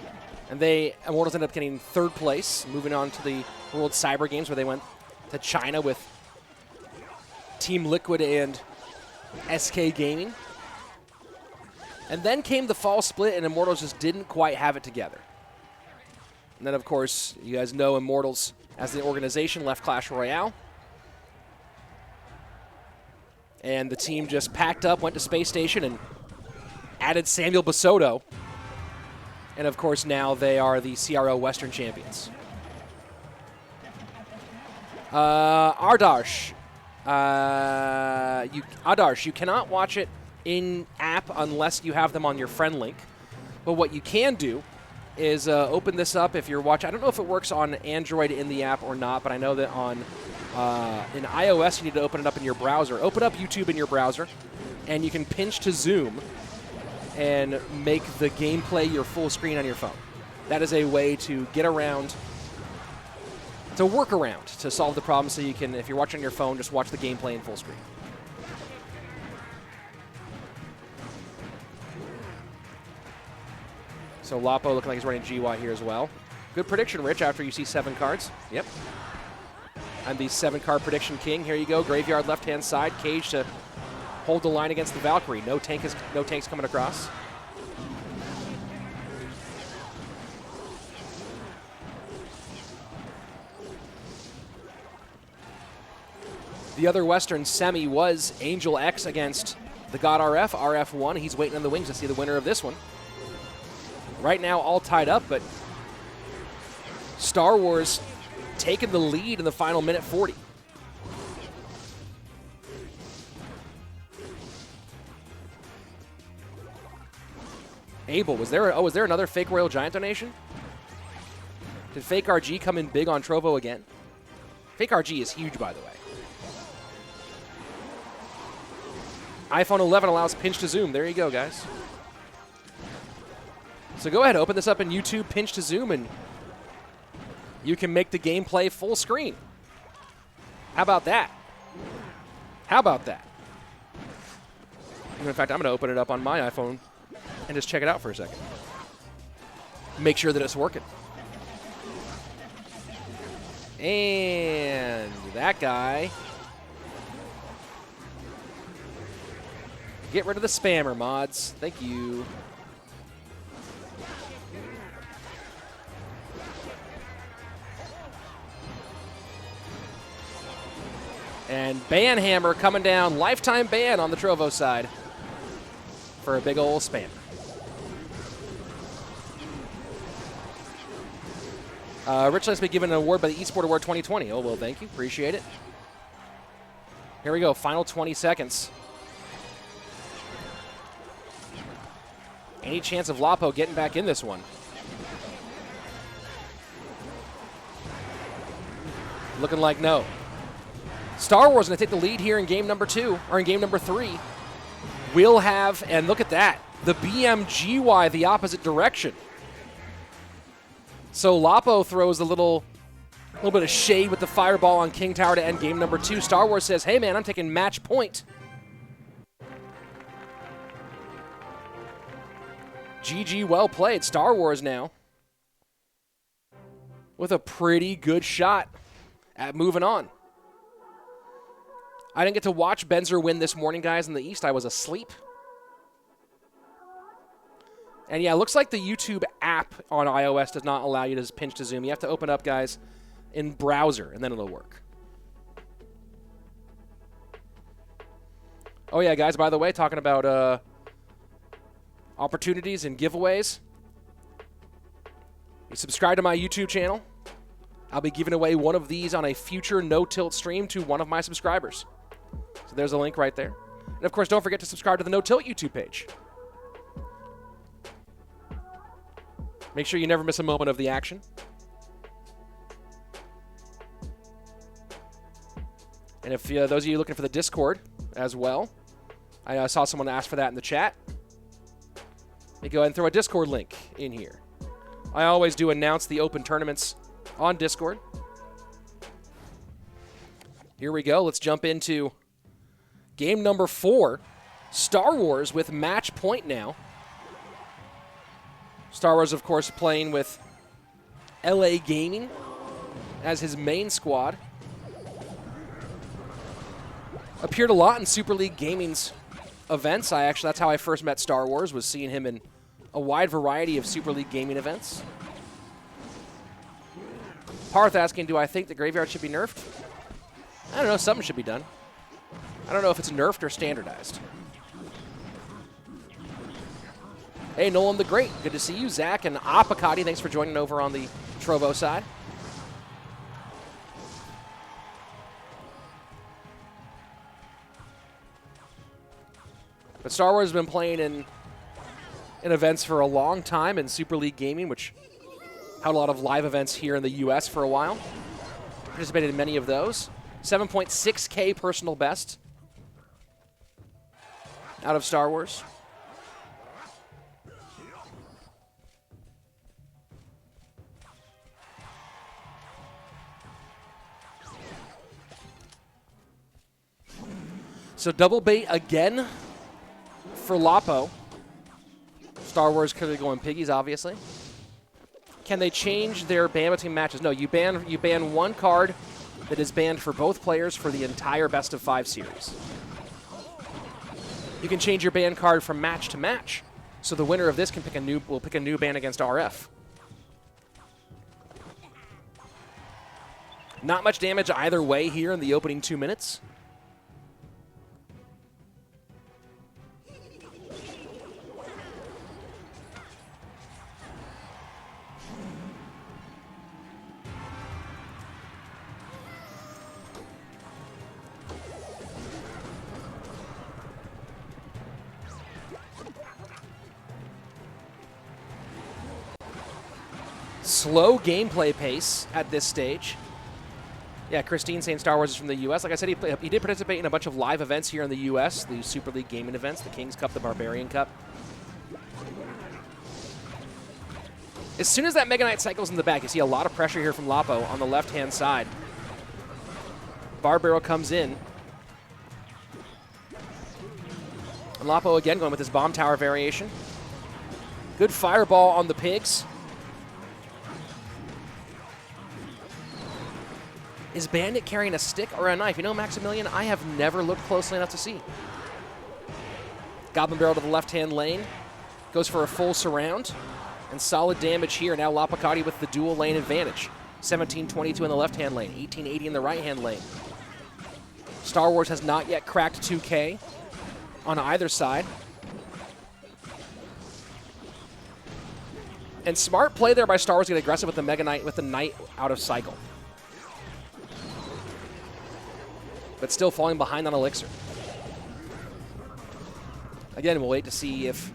and Immortals ended up getting 3rd place, moving on to the World Cyber Games, where they went to China with Team Liquid and SK Gaming. And then came the fall split, and Immortals just didn't quite have it together. And then, of course, you guys know Immortals as the organization left Clash Royale. And the team just packed up, went to Space Station, and added Samuel Basoto. And, of course, now they are the CRO Western champions. Ardarsh, you cannot watch it in-app unless you have them on your friend link. But what you can do is open this up if you're watching. I don't know if it works on Android in the app or not, but I know that on in iOS you need to open it up in your browser. Open up YouTube in your browser, and you can pinch to zoom and make the gameplay your full screen on your phone. That is a way to get around. It's a workaround to solve the problem, so you can, if you're watching on your phone, just watch the gameplay in full screen. So Lapo looking like he's running GY here as well. Good prediction, Rich, after you see 7 cards. Yep. I'm the 7-card prediction king. Here you go. Graveyard left-hand side. Cage to hold the line against the Valkyrie. No tanks coming across. The other Western semi was ANGELX against the God RF. RF won. He's waiting on the wings to see the winner of this one. Right now, all tied up, but StarWars taking the lead in the final minute 40. Abel, was there another fake Royal Giant donation? Did fake RG come in big on Trovo again? Fake RG is huge, by the way. iPhone 11 allows pinch to zoom. There you go, guys. So go ahead, open this up in YouTube, pinch to zoom, and you can make the gameplay full screen. How about that? How about that? In fact, I'm going to open it up on my iPhone and just check it out for a second. Make sure that it's working. And that guy. Get rid of the spammer, mods. Thank you. And Banhammer coming down. Lifetime ban on the Trovo side for a big old spammer. Rich Let's be given an award by the eSport Award 2020. Oh, well, thank you. Appreciate it. Here we go. Final 20 seconds. Any chance of Lapo getting back in this one? Looking like no. StarWars going to take the lead here in game number 2, or in game number 3. We'll have, and look at that, the BMGY the opposite direction. So Lapo throws a little bit of shade with the fireball on King Tower to end game number 2. StarWars says, hey man, I'm taking match point. GG, well played. StarWars now with a pretty good shot at moving on. I didn't get to watch Benzer win this morning, guys, in the East. I was asleep. And yeah, it looks like the YouTube app on iOS does not allow you to pinch to zoom. You have to open up, guys, in browser, and then it'll work. Oh yeah, guys, by the way, talking about opportunities and giveaways. You subscribe to my YouTube channel. I'll be giving away one of these on a future NoTilt stream to one of my subscribers. So there's a link right there. And of course, don't forget to subscribe to the NoTilt YouTube page. Make sure you never miss a moment of the action. And if those of you looking for the Discord as well, I saw someone ask for that in the chat. Let me go ahead and throw a Discord link in here. I always do announce the open tournaments on Discord. Here we go. Let's jump into game number 4. StarWars with match point now. StarWars, of course, playing with LA Gaming as his main squad. appeared a lot in Super League Gaming's events. That's how I first met StarWars, was seeing him in a wide variety of Super League Gaming events. Parth asking, do I think the graveyard should be nerfed? I don't know, something should be done. I don't know if it's nerfed or standardized. Hey, Nolan the Great, good to see you. Zach and LaPoKaTi, thanks for joining over on the Trovo side. But StarWars has been playing in events for a long time in Super League Gaming, which had a lot of live events here in the U.S. for a while. Participated in many of those. 7.6K personal best out of StarWars. So double bait again for Lapo. StarWars clearly going piggies, obviously. Can they change their ban between matches? No, you ban one card that is banned for both players for the entire best of 5 series. You can change your ban card from match to match, so the winner of this can pick a new ban against RF. Not much damage either way here in the opening 2 minutes. Slow gameplay pace at this stage. Yeah, Christine saying StarWars is from the U.S. Like I said, he did participate in a bunch of live events here in the U.S., the Super League Gaming events, the King's Cup, the Barbarian Cup. As soon as that Mega Knight cycles in the back, you see a lot of pressure here from Lapo on the left-hand side. Barbarrel comes in. And Lapo again going with his bomb tower variation. Good fireball on the pigs. Is Bandit carrying a stick or a knife? You know, Maximilian, I have never looked closely enough to see. Goblin Barrel to the left-hand lane. Goes for a full surround. And solid damage here. Now LaPoKaTi with the dual lane advantage. 1722 in the left-hand lane. 1880 in the right-hand lane. StarWars has not yet cracked 2K on either side. And smart play there by StarWars to get aggressive with the Mega Knight, with the Knight out of cycle. But still falling behind on Elixir. Again, we'll wait to see if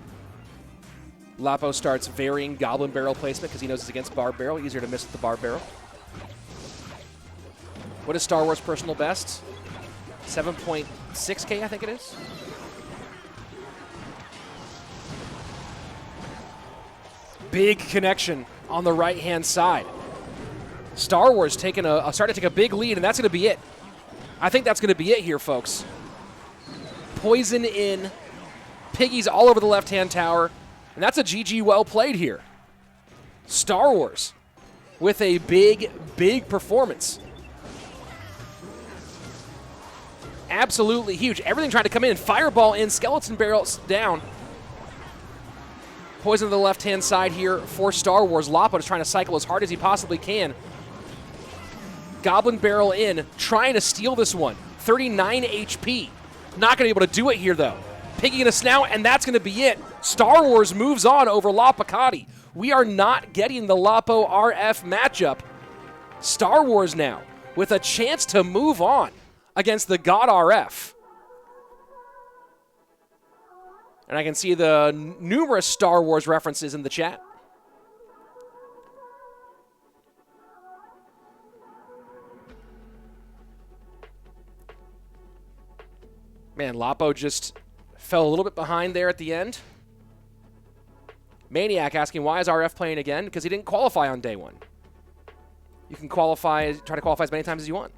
Lapo starts varying Goblin Barrel placement because he knows it's against Barb Barrel. Easier to miss with the Barb Barrel. What is StarWars personal best? 7.6K, I think it is. Big connection on the right-hand side. StarWars starting to take a big lead, and that's going to be it. I think that's going to be it here, folks. Poison in, piggies all over the left-hand tower, and that's a GG well played here. StarWars with a big, big performance. Absolutely huge. Everything trying to come in. Fireball in, skeleton barrels down. Poison to the left-hand side here for StarWars. Lapo is trying to cycle as hard as he possibly can. Goblin Barrel in, trying to steal this one. 39 HP. Not going to be able to do it here, though. Piggy in a snout, and that's going to be it. StarWars moves on over LaPoKaTi. We are not getting the Lapo RF matchup. StarWars now with a chance to move on against the God RF. And I can see the numerous Star Wars references in the chat. Man, Lapo just fell a little bit behind there at the end. Maniac asking, why is RF playing again? Because he didn't qualify on day one. You can qualify, try to qualify as many times as you want.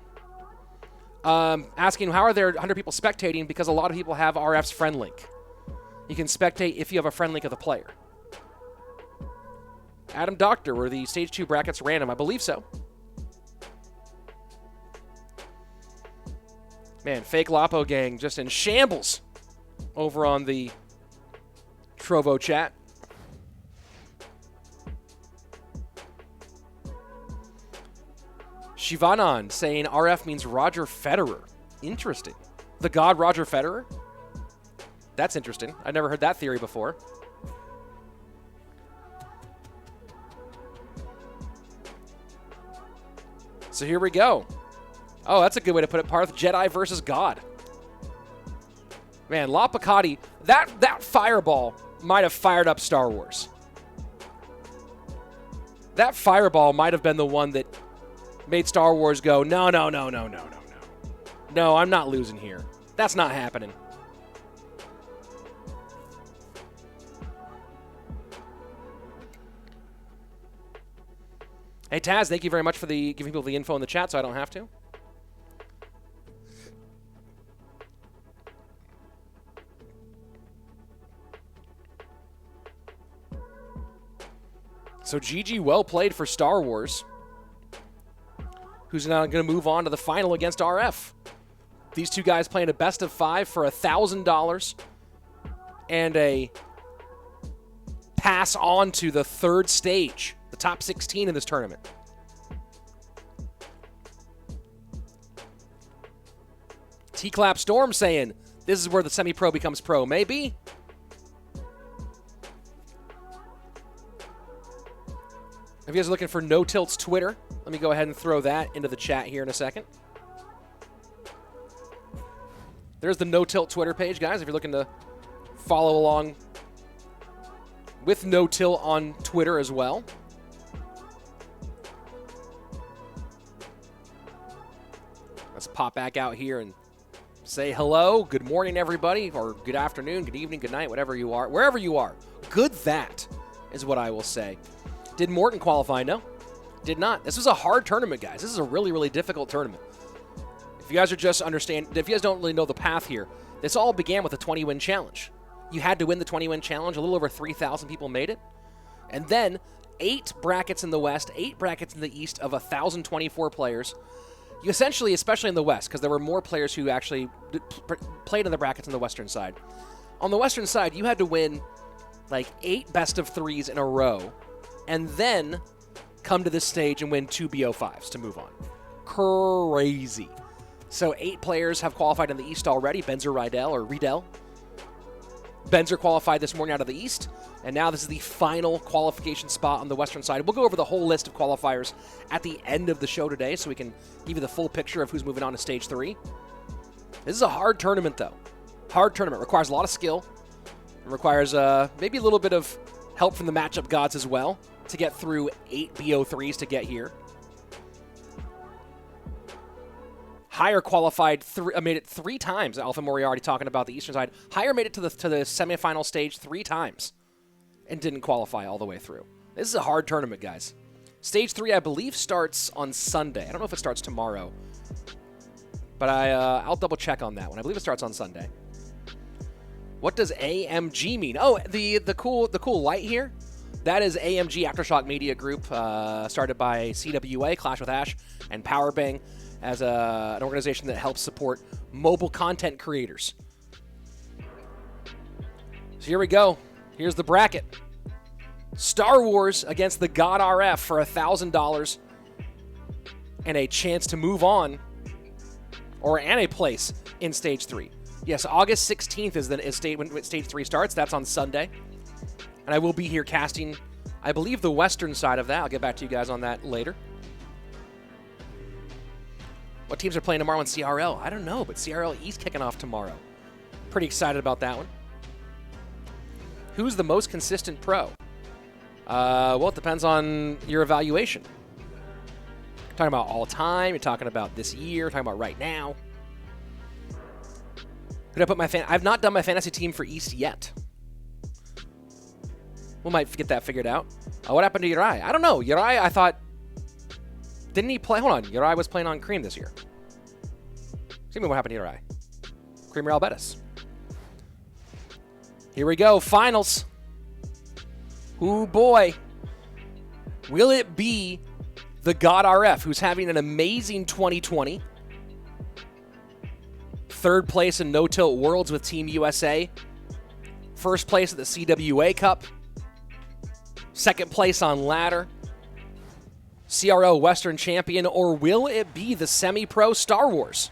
Asking, how are there 100 people spectating? Because a lot of people have RF's friend link. You can spectate if you have a friend link of the player. Adam Doctor, were the Stage 2 brackets random? I believe so. Man, fake Lapo gang just in shambles over on the Trovo chat. Shivanan saying RF means Roger Federer. Interesting. The god Roger Federer? That's interesting. I've never heard that theory before. So here we go. Oh, that's a good way to put it, Parth. Jedi versus God. Man, LaPoKaTi, that fireball might have fired up Star Wars. That fireball might have been the one that made Star Wars go, no. No, I'm not losing here. That's not happening. Hey, Taz, thank you very much for giving people the info in the chat so I don't have to. So GG, well played for Star Wars, who's now going to move on to the final against RF. These two guys playing a best of 5 for $1,000 and a pass on to the third stage, the top 16 in this tournament. T-Clap Storm saying, this is where the semi-pro becomes pro. Maybe. If you guys are looking for NoTilt's Twitter, let me go ahead and throw that into the chat here in a second. There's the NoTilt Twitter page, guys, if you're looking to follow along with NoTilt on Twitter as well. Let's pop back out here and say hello, good morning, everybody, or good afternoon, good evening, good night, whatever you are, wherever you are. Good that is what I will say. Did Morton qualify? No, did not. This was a hard tournament, guys. This is a really, really difficult tournament. If you guys are just if you guys don't really know the path here, this all began with a 20-win challenge. You had to win the 20-win challenge. A little over 3,000 people made it. And then 8 brackets in the West, 8 brackets in the East of 1,024 players. You essentially, especially in the West, because there were more players who actually played in the brackets on the Western side. On the Western side, you had to win like 8 best of 3s in a row, and then come to this stage and win 2 BO5s to move on. Crazy. So 8 players have qualified in the East already. Benzer Riedel. Benzer qualified this morning out of the East, and now this is the final qualification spot on the Western side. We'll go over the whole list of qualifiers at the end of the show today so we can give you the full picture of who's moving on to Stage 3. This is a hard tournament, though. Hard tournament. Requires a lot of skill. It requires maybe a little bit of help from the matchup gods as well to get through 8 BO3s to get here. Higher qualified, made it 3 times. Alpha Moriarty talking about the Eastern side. Higher made it to the semifinal stage 3 times and didn't qualify all the way through. This is a hard tournament, guys. Stage 3, I believe, starts on Sunday. I don't know if it starts tomorrow, but I'll double check on that one. I believe it starts on Sunday. What does AMG mean? Oh, the cool light here. That is AMG Aftershock Media Group, started by CWA, Clash with Ash, and Powerbang as an organization that helps support mobile content creators. So here we go. Here's the bracket. Star Wars against the God RF for $1,000 and a chance to move on, and a place in Stage 3. Yes, August 16th is when Stage 3 starts. That's on Sunday. And I will be here casting, I believe, the Western side of that. I'll get back to you guys on that later. What teams are playing tomorrow in CRL? I don't know, but CRL East kicking off tomorrow. Pretty excited about that one. Who's the most consistent pro? Well, it depends on your evaluation. You're talking about all time. You're talking about this year. You're talking about right now. Who did I put my I've not done my fantasy team for East yet. We might get that figured out. What happened to Uri? I don't know. Uri, I thought... Didn't he play? Hold on. Uri was playing on Cream this year. See me what happened to Uri. Cream Royale Bettis. Here we go. Finals. Ooh, boy. Will it be the God RF, who's having an amazing 2020? Third place in NoTilt Worlds with Team USA. First place at the CWA Cup. Second place on ladder. CRO Western Champion, or will it be the semi-pro StarWars?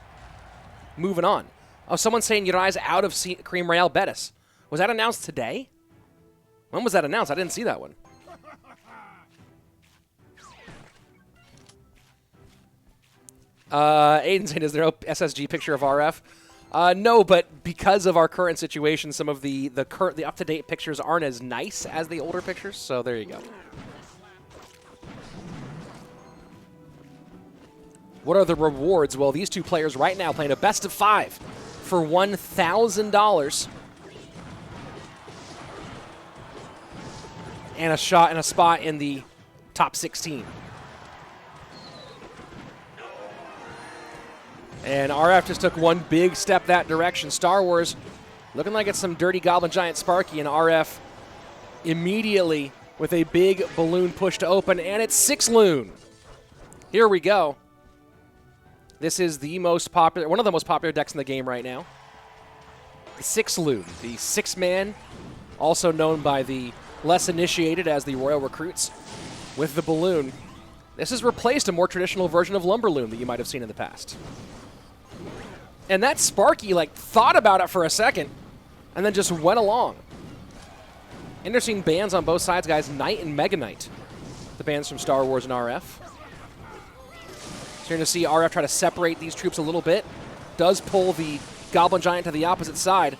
Moving on. Oh, someone's saying Urai's out of Cream Royale Bettis. Was that announced today? When was that announced? I didn't see that one. Aiden saying, is there no SSG picture of RF? No, but because of our current situation, some of the up-to-date pictures aren't as nice as the older pictures, so there you go. What are the rewards? Well, these two players right now playing a best of 5 for $1,000. And a shot and a spot in the top 16. And RF just took one big step that direction. StarWars looking like it's some dirty Goblin Giant Sparky, and RF immediately with a big balloon push to open, and it's 6 Loon. Here we go. This is the most popular, one of the most popular decks in the game right now. The 6 Loon, the 6-man, also known by the less initiated as the Royal Recruits, with the balloon. This has replaced a more traditional version of Lumberloon that you might have seen in the past. And that Sparky, like, thought about it for a second and then just went along. Interesting bans on both sides, guys. Knight and Mega Knight. The bans from StarWars and RF. So you're going to see RF try to separate these troops a little bit. Does pull the Goblin Giant to the opposite side.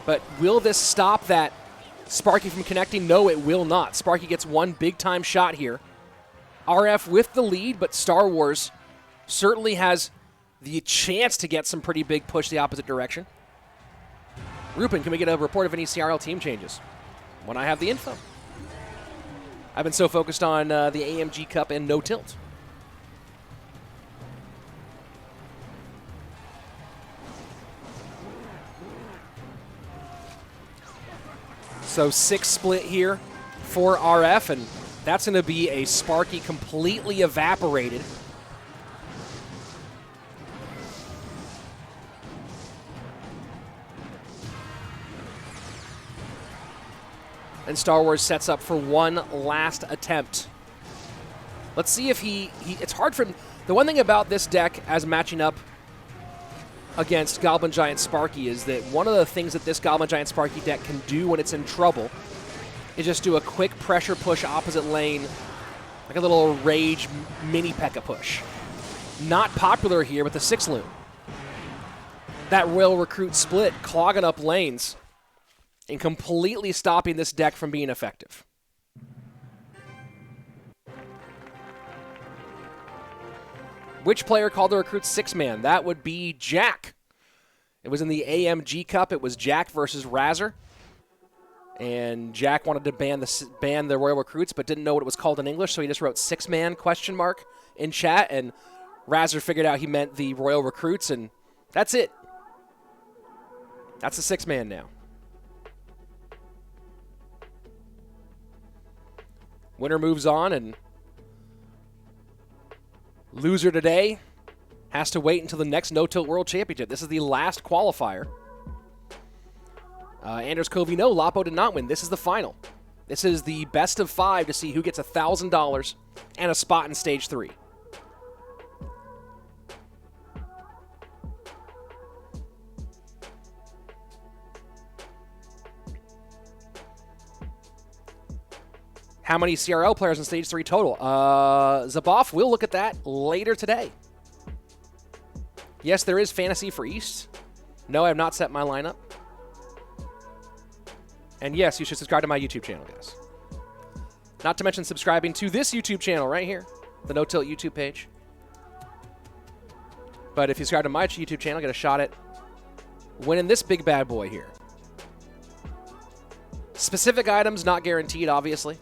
But will this stop that Sparky from connecting? No, it will not. Sparky gets one big-time shot here. RF with the lead, but StarWars certainly has the chance to get some pretty big push the opposite direction. Rupin, can we get a report of any CRL team changes when I have the info? I've been so focused on the AMG Cup and NoTilt. So 6 split here for RF, and that's going to be a Sparky completely evaporated. And StarWars sets up for one last attempt. Let's see if it's hard for him. The one thing about this deck as matching up against Goblin Giant Sparky is that one of the things that this Goblin Giant Sparky deck can do when it's in trouble is just do a quick pressure push opposite lane, like a little rage mini P.E.K.K.A push. Not popular here with the 6 Loon. That Royal Recruit split clogging up lanes and completely stopping this deck from being effective. Which player called the Recruit 6-man? That would be Jack. It was in the AMG Cup. It was Jack versus Razzer. And Jack wanted to ban the Royal Recruits, but didn't know what it was called in English, so he just wrote 6-man in chat, and Razzer figured out he meant the Royal Recruits, and that's it. That's a 6-man now. Winner moves on, and loser today has to wait until the next NoTilt World Championship. This is the last qualifier. Anders Covey, no, Lapo did not win. This is the final. This is the best of 5 to see who gets $1,000 and a spot in Stage 3. How many CRL players in Stage 3 total? Zaboff, we'll look at that later today. Yes, there is Fantasy for East. No, I have not set my lineup. And yes, you should subscribe to my YouTube channel, guys. Not to mention subscribing to this YouTube channel right here, the NoTilt YouTube page. But if you subscribe to my YouTube channel, get a shot at winning this big bad boy here. Specific items not guaranteed, obviously.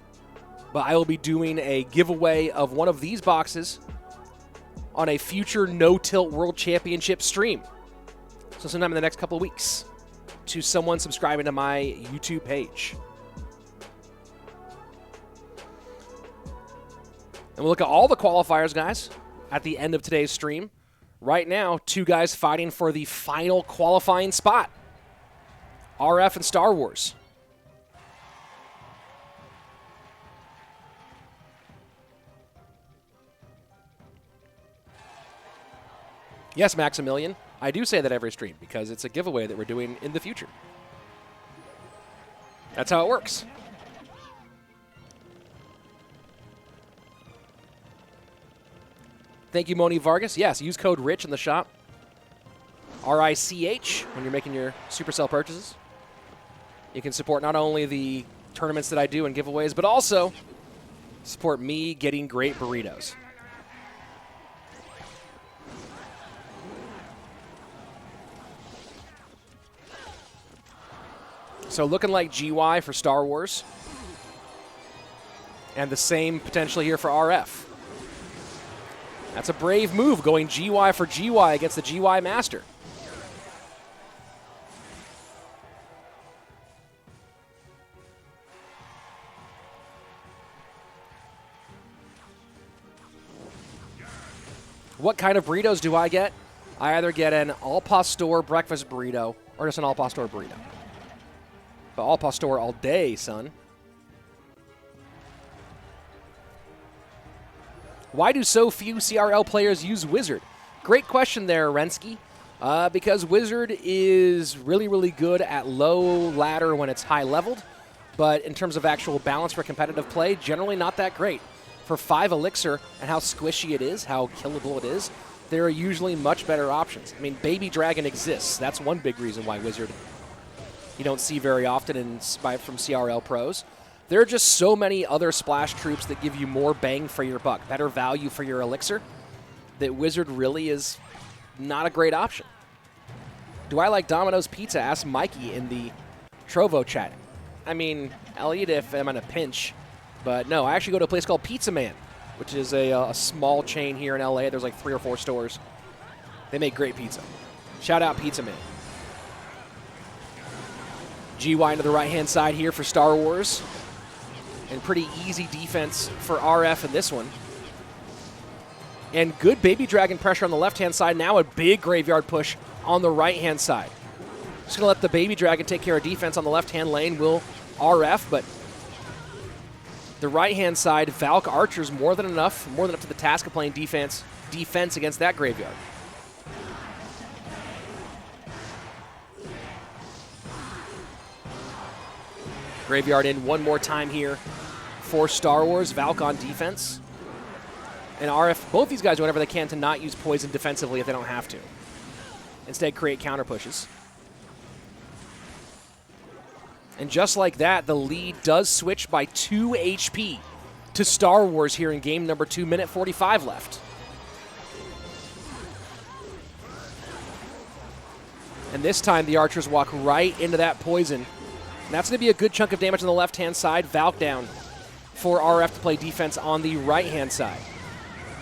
But I will be doing a giveaway of one of these boxes on a future NoTilt World Championship stream. So sometime in the next couple of weeks to someone subscribing to my YouTube page. And we'll look at all the qualifiers, guys, at the end of today's stream. right now, two guys fighting for the final qualifying spot. RF and StarWars. Yes, Maximilian, I do say that every stream because it's a giveaway that we're doing in the future. That's how it works. Thank you, Moni Vargas. Yes, use code RICH in the shop. RICH when you're making your Supercell purchases. You can support not only the tournaments that I do and giveaways, but also support me getting great burritos. So looking like GY for StarWars. And the same potentially here for RF. That's a brave move, going GY for GY against the GY Master. What kind of burritos do I get? I either get an al pastor breakfast burrito or just an al pastor burrito. But al pastor all day, son. Why do so few CRL players use Wizard? Great question there, Rensky. Because Wizard is really, really good at low ladder when it's high leveled, but in terms of actual balance for competitive play, generally not that great. For 5 Elixir and how squishy it is, how killable it is, there are usually much better options. I mean, Baby Dragon exists. That's one big reason why Wizard you don't see very often from CRL pros. There are just so many other splash troops that give you more bang for your buck, better value for your Elixir, that Wizard really is not a great option. Do I like Domino's Pizza? Asked Mikey in the Trovo chat. I mean, I'll eat it if I'm in a pinch, but no, I actually go to a place called Pizza Man, which is a small chain here in LA. There's like 3 or 4 stores. They make great pizza. Shout out Pizza Man. GY into the right-hand side here for StarWars. And pretty easy defense for RF in this one. And good Baby Dragon pressure on the left-hand side. Now a big graveyard push on the right-hand side. Just going to let the Baby Dragon take care of defense on the left-hand lane. Will RF, but the right-hand side, Valk Archer's more than enough to the task of playing defense against that graveyard. Graveyard in one more time here for StarWars. Valk on defense. And RF, both these guys do whatever they can to not use poison defensively if they don't have to. Instead, create counter pushes. And just like that, the lead does switch by 2 HP to StarWars here in game number 2, minute 45 left. And this time, the Archers walk right into that poison. And that's going to be a good chunk of damage on the left-hand side. Valk down for RF to play defense on the right-hand side.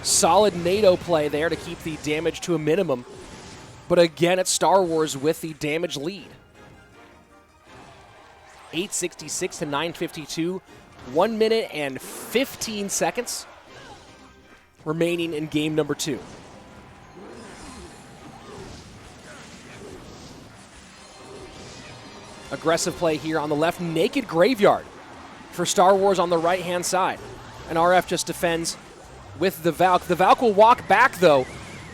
Solid NATO play there to keep the damage to a minimum. But again, it's StarWars with the damage lead. 866 to 952. 1 minute and 15 seconds remaining in game number 2. Aggressive play here on the left. Naked graveyard for StarWars on the right-hand side. And RF just defends with the Valk. The Valk will walk back, though,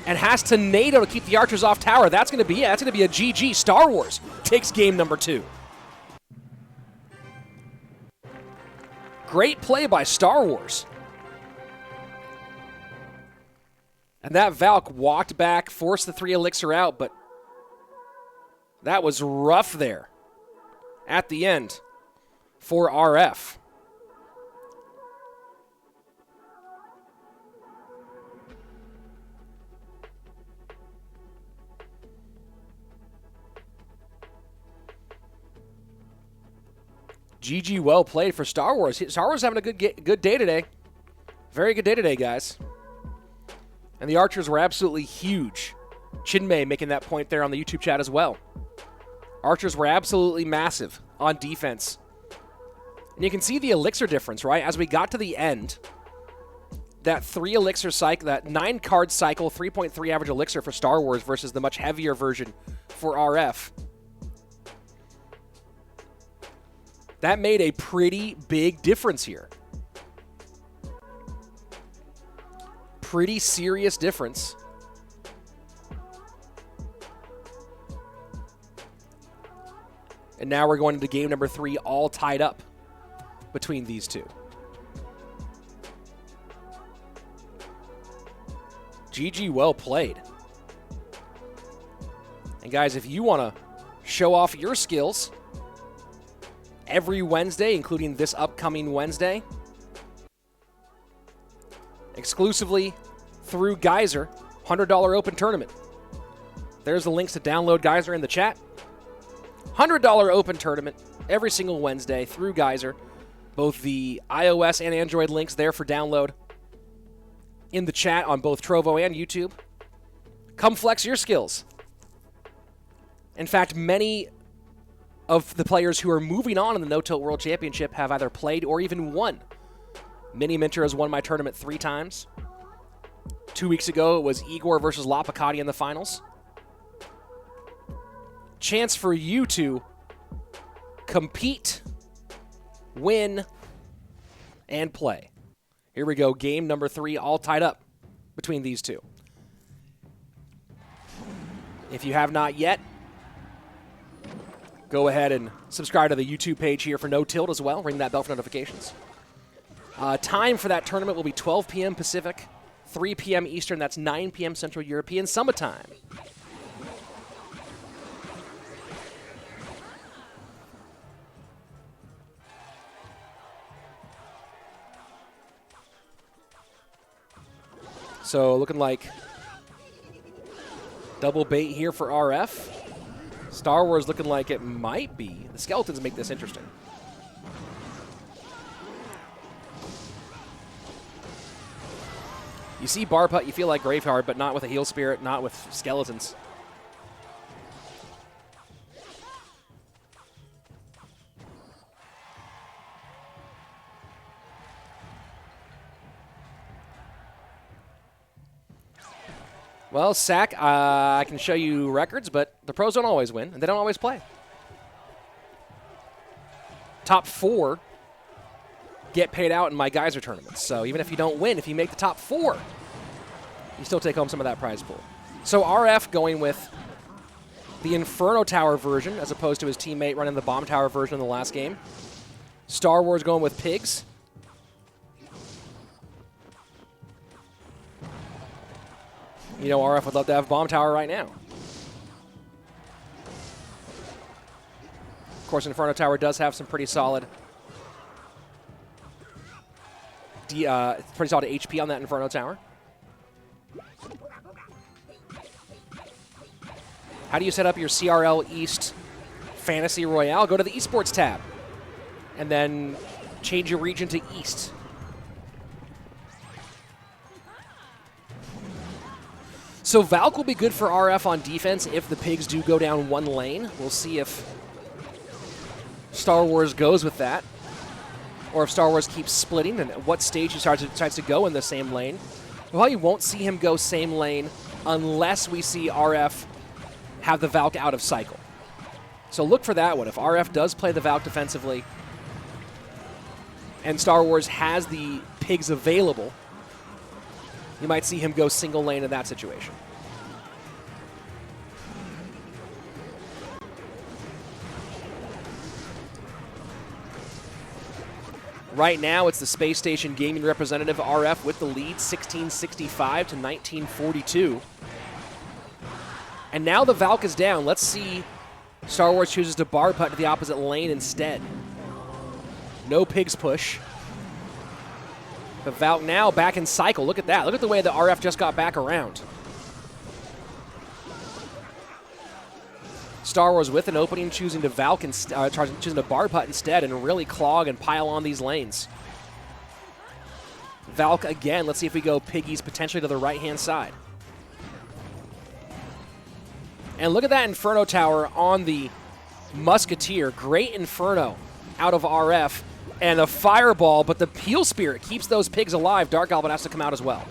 and has to NATO to keep the Archers off tower. That's going to be a GG. StarWars takes game number 2. Great play by StarWars. And that Valk walked back, forced the 3 Elixir out, but that was rough there at the end for RF. GG, well played for StarWars. StarWars having a good day today. Very good day today, guys. And the Archers were absolutely huge. Chinmay making that point there on the YouTube chat as well. Archers were absolutely massive on defense. And you can see the Elixir difference, right? As we got to the end, that 3 elixir cycle, that 9 card cycle, 3.3 average elixir for StarWars versus the much heavier version for RF. That made a pretty big difference here. Pretty serious difference. And now we're going into game number 3, all tied up between these two. GG, well played. And guys, if you want to show off your skills every Wednesday, including this upcoming Wednesday, exclusively through Geyser, $100 open tournament. There's the links to download Geyser in the chat. $100 open tournament every single Wednesday through Geyser. Both the iOS and Android links there for download in the chat on both Trovo and YouTube. Come flex your skills. In fact, many of the players who are moving on in the NoTilt World Championship have either played or even won. Mini Minter has won my tournament 3 times. 2 weeks ago, it was Igor versus LaPoKaTi in the finals. Chance for you to compete, win, and play. Here we go, game number 3, all tied up between these two. If you have not yet, go ahead and subscribe to the YouTube page here for NoTilt as well. Ring that bell for notifications. Time for that tournament will be 12 p.m. Pacific, 3 p.m. Eastern. That's 9 p.m. Central European Summertime. So looking like double bait here for RF. StarWars looking like it might be. The skeletons make this interesting. You see bar putt, you feel like Graveheart, but not with a heal spirit, not with skeletons. Well, Sack, I can show you records, but the pros don't always win, and they don't always play. Top 4 get paid out in my Geyser tournaments. So even if you don't win, if you make the top 4, you still take home some of that prize pool. So RF going with the Inferno Tower version as opposed to his teammate running the Bomb Tower version in the last game. StarWars going with Pigs. You know, RF would love to have Bomb Tower right now. Of course, Inferno Tower does have some pretty solid HP on that Inferno Tower. How do you set up your CRL East Fantasy Royale? Go to the Esports tab and then change your region to East. So Valk will be good for RF on defense if the Pigs do go down one lane. We'll see if StarWars goes with that, or if StarWars keeps splitting and at what stage he decides to go in the same lane. Well, you won't see him go same lane unless we see RF have the Valk out of cycle. So look for that one. If RF does play the Valk defensively and StarWars has the Pigs available, you might see him go single lane in that situation. Right now, it's the Space Station Gaming representative, RF, with the lead, 1665 to 1942. And now the Valk is down. Let's see StarWars chooses to bar putt to the opposite lane instead. No Pigs push. The Valk now back in cycle. Look at that. Look at the way the RF just got back around. StarWars with an opening, choosing to Valk and choosing to bar putt instead, and really clog and pile on these lanes. Valk again. Let's see if we go Piggies potentially to the right-hand side. And look at that Inferno Tower on the Musketeer. Great Inferno out of RF. And a fireball, but the Peel Spirit keeps those pigs alive. Dark Goblin has to come out as well.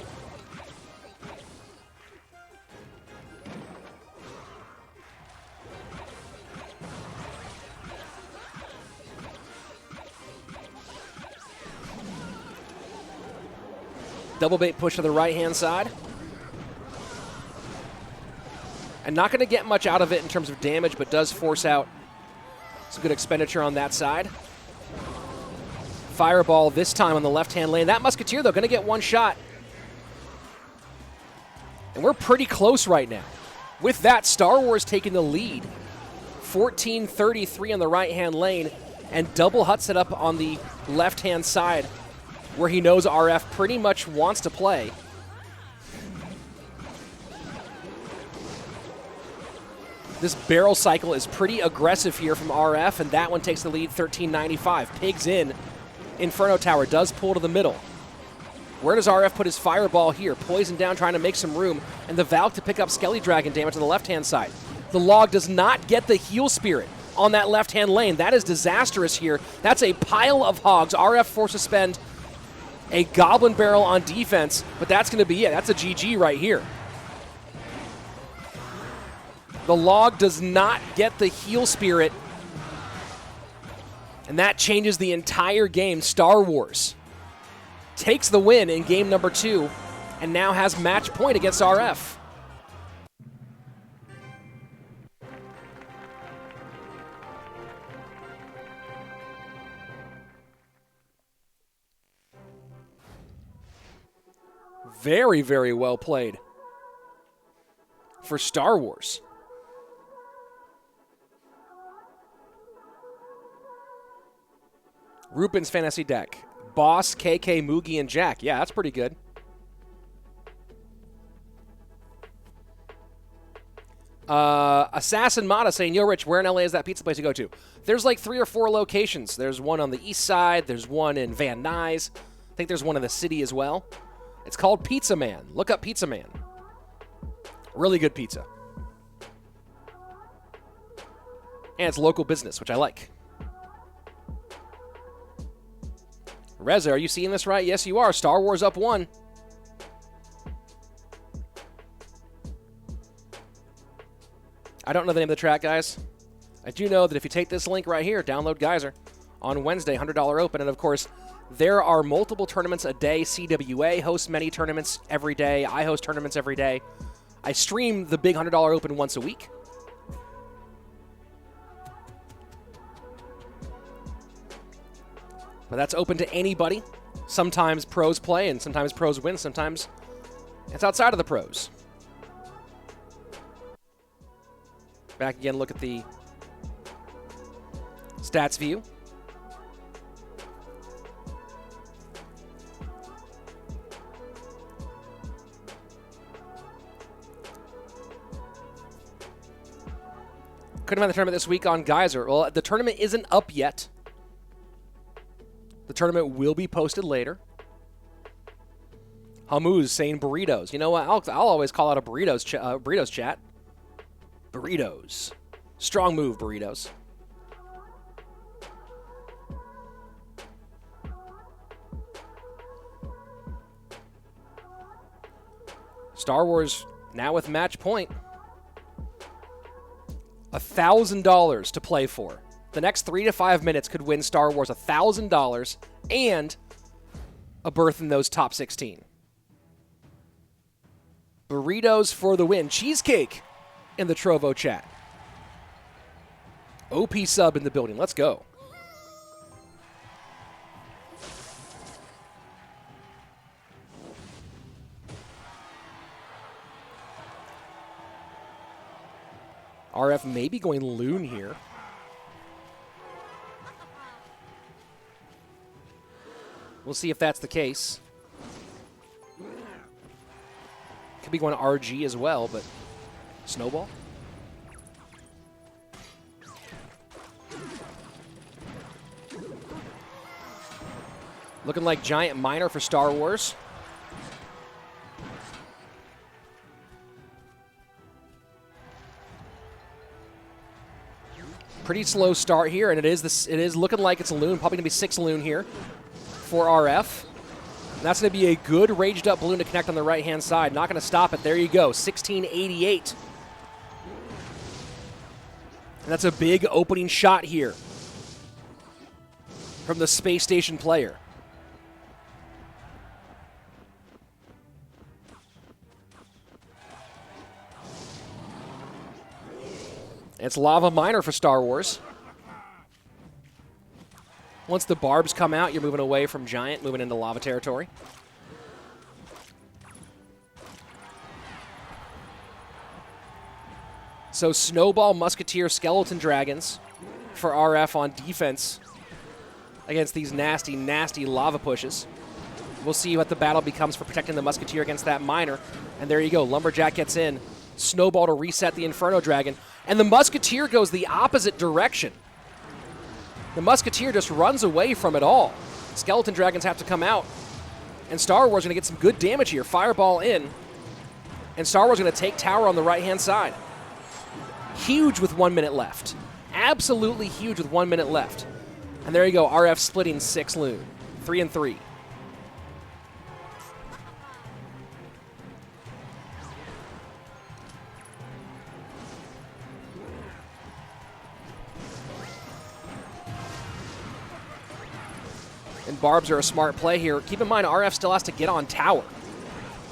Double bait push to the right-hand side. And not going to get much out of it in terms of damage, but does force out some good expenditure on that side. Fireball this time on the left-hand lane. That Musketeer, though, going to get one shot. And we're pretty close right now. With that, StarWars taking the lead. 14-33 on the right-hand lane, and double hut set up on the left-hand side, where he knows RF pretty much wants to play. This barrel cycle is pretty aggressive here from RF, and that one takes the lead 13-95. Pigs in. Inferno Tower does pull to the middle. Where does RF put his fireball here? Poison down, trying to make some room, and the Valk to pick up Skelly Dragon damage on the left-hand side. The Log does not get the Heal Spirit on that left-hand lane. That is disastrous here. That's a pile of hogs. RF forced to spend a Goblin Barrel on defense, but that's going to be it. That's a GG right here. The Log does not get the Heal Spirit, and that changes the entire game. StarWars takes the win in game number 2 and now has match point against RF. Very, very well played for StarWars. Rupen's fantasy deck. Boss, KK, Moogie, and Jack. Yeah, that's pretty good. Assassin Mata saying, yo, Rich, where in LA is that pizza place to go to? There's like 3 or 4 locations. There's one on the east side. There's one in Van Nuys. I think there's one in the city as well. It's called Pizza Man. Look up Pizza Man. Really good pizza. And it's local business, which I like. Reza, are you seeing this right? Yes, you are. StarWars up 1. I don't know the name of the track, guys. I do know that if you take this link right here, download Geyser, on Wednesday, $100 open. And, of course, there are multiple tournaments a day. CWA hosts many tournaments every day. I host tournaments every day. I stream the big $100 open once a week. But that's open to anybody. Sometimes pros play, and sometimes pros win. Sometimes it's outside of the pros. Back again, look at the stats view. Couldn't find the tournament this week on Geyser. Well, the tournament isn't up yet. The tournament will be posted later. Hamuz saying burritos. You know what? I'll always call out a burritos chat. Burritos. Strong move, burritos. StarWars now with match point. $1,000 to play for. The next 3 to 5 minutes could win StarWars $1,000 and a berth in those top 16. Burritos for the win. Cheesecake in the Trovo chat. OP sub in the building. Let's go. RF maybe going Loon here. We'll see if that's the case. Could be going RG as well, but Snowball. Looking like Giant Miner for StarWars. Pretty slow start here, and it is looking like it's a loon. Probably going to be 6 loon here for RF. And that's going to be a good raged up balloon to connect on the right-hand side. Not going to stop it. There you go, 1688. And that's a big opening shot here from the space station player. It's Lava Miner for Star Wars. Once the barbs come out, you're moving away from Giant, moving into lava territory. So Snowball, Musketeer, Skeleton Dragons for RF on defense against these nasty, nasty lava pushes. We'll see what the battle becomes for protecting the Musketeer against that Miner. And there you go, Lumberjack gets in. Snowball to reset the Inferno Dragon. And the Musketeer goes the opposite direction. The Musketeer just runs away from it all. Skeleton Dragons have to come out. And Star Wars going to get some good damage here. Fireball in. And Star Wars going to take tower on the right-hand side. Huge with 1 minute left. Absolutely huge with 1 minute left. And there you go, RF splitting 6 loon. 3 and 3. And barbs are a smart play here. Keep in mind, RF still has to get on tower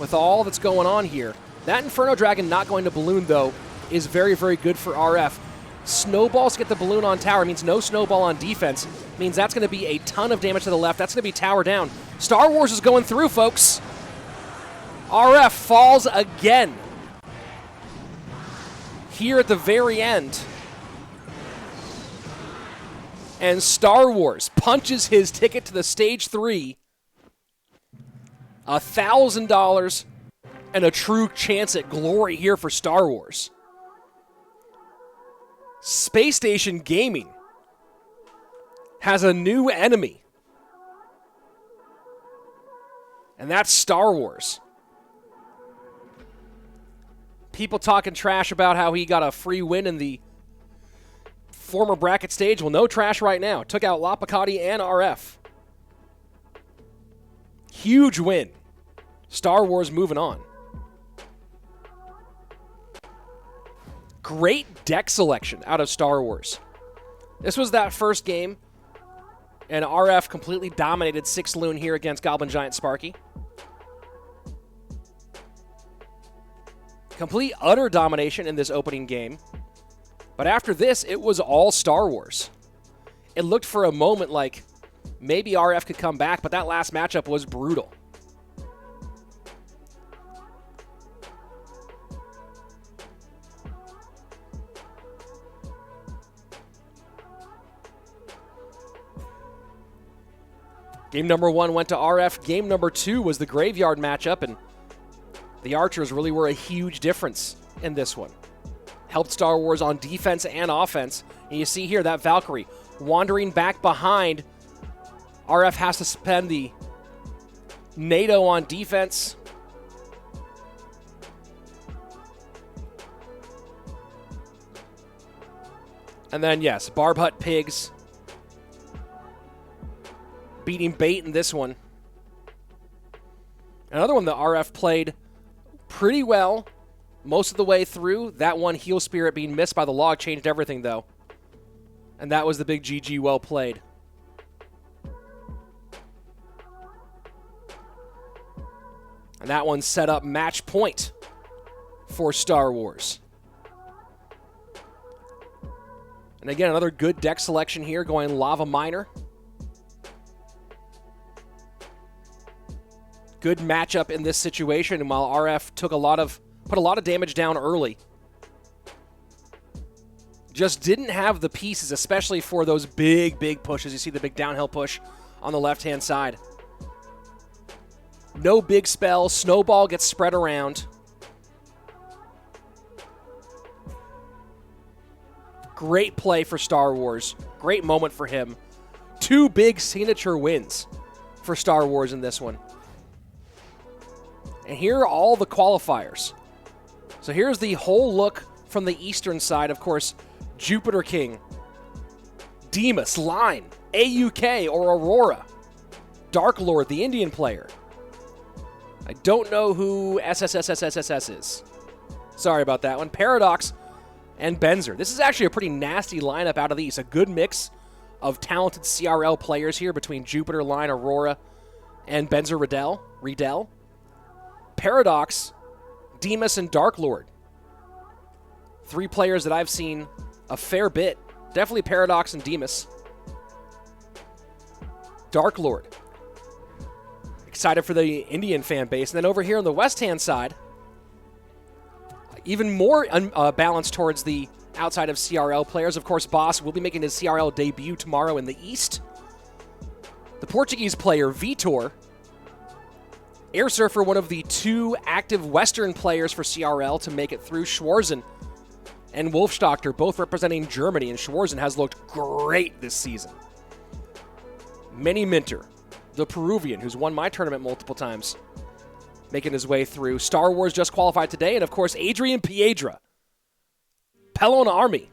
with all that's going on here. That Inferno Dragon not going to balloon, though, is very, very good for RF. Snowballs get the balloon on tower. Means no snowball on defense. Means that's going to be a ton of damage to the left. That's going to be tower down. Star Wars is going through, folks. RF falls again here at the very end. And Star Wars punches his ticket to the stage 3. $1,000 and a true chance at glory here for Star Wars. Space Station Gaming has a new enemy. And that's Star Wars. People talking trash about how he got a free win in the former bracket stage. Well, no trash right now. Took out LaPoKaTi and RF. Huge win. Star Wars moving on. Great deck selection out of Star Wars. This was that first game, and RF completely dominated 6 loon here against Goblin Giant Sparky. Complete, utter domination in this opening game. But after this, it was all Star Wars. It looked for a moment like maybe RF could come back, but that last matchup was brutal. Game number 1 went to RF. Game number 2 was the Graveyard matchup, and the Archers really were a huge difference in this one. Helped Star Wars on defense and offense. And you see here that Valkyrie wandering back behind. RF has to spend the NATO on defense. And then, yes, Barb Hut Pigs beating bait in this one. Another one that RF played pretty well most of the way through. That one, Heal Spirit, being missed by the log, changed everything, though. And that was the big GG. Well played. And that one set up match point for Star Wars. And again, another good deck selection here, going Lava Miner. Good matchup in this situation, and while RF put a lot of damage down early, just didn't have the pieces, especially for those big pushes. You see the big downhill push on the left-hand side. No big spell. Snowball gets spread around. Great play for Star Wars. Great moment for him. 2 big signature wins for Star Wars in this one. And here are all the qualifiers. So here's the whole look from the eastern side. Of course, Jupiter King Demas, Line, AUK, or Aurora. Dark Lord, the Indian player. I don't know who SSSSSS is. Sorry about that one. Paradox and Benzer. This is actually a pretty nasty lineup out of these. A good mix of talented CRL players here between Jupiter, Line, Aurora, and Benzer Riedel. Paradox, Demas, and Dark Lord. 3 players that I've seen a fair bit. Definitely Paradox and Demas. Dark Lord. Excited for the Indian fan base. And then over here on the west-hand side, even more balanced towards the outside of CRL players. Of course, Boss will be making his CRL debut tomorrow in the East. The Portuguese player, Vitor. Air Surfer, one of the 2 active Western players for CRL to make it through. Schwarzen and Wolfstochter, both representing Germany, and Schwarzen has looked great this season. Manny Minter, the Peruvian, who's won my tournament multiple times, making his way through. StarWars just qualified today, and of course, Adrian Piedra. Pelon Army,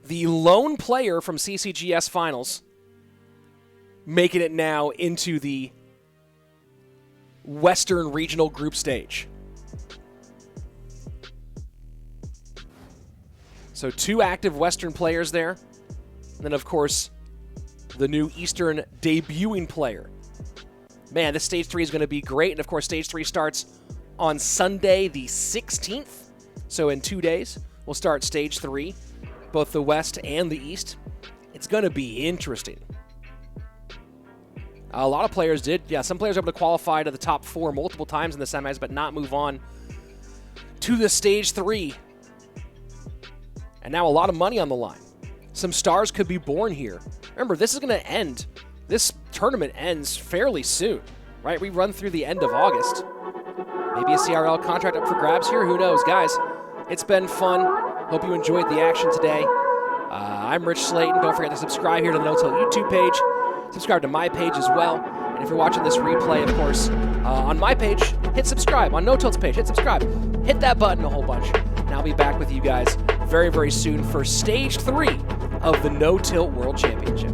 the lone player from CCGS Finals, making it now into the Western Regional Group Stage. So 2 active Western players there. And then, of course, the new Eastern debuting player. Man, this Stage 3 is going to be great. And, of course, Stage 3 starts on Sunday the 16th. So in 2 days, we'll start Stage 3, both the West and the East. It's going to be interesting. A lot of players did. Yeah, some players were able to qualify to the top 4 multiple times in the semis, but not move on to the Stage 3. And now a lot of money on the line. Some stars could be born here. Remember, this is going to end. This tournament ends fairly soon, right? We run through the end of August. Maybe a CRL contract up for grabs here. Who knows? Guys, it's been fun. Hope you enjoyed the action today. I'm Rich Slayton. Don't forget to subscribe here to the NoTilt YouTube page. Subscribe to my page as well. And if you're watching this replay, of course, on my page, hit subscribe. On NoTilt's page, hit subscribe. Hit that button a whole bunch. And I'll be back with you guys very, very soon for Stage 3 of the NoTilt World Championship.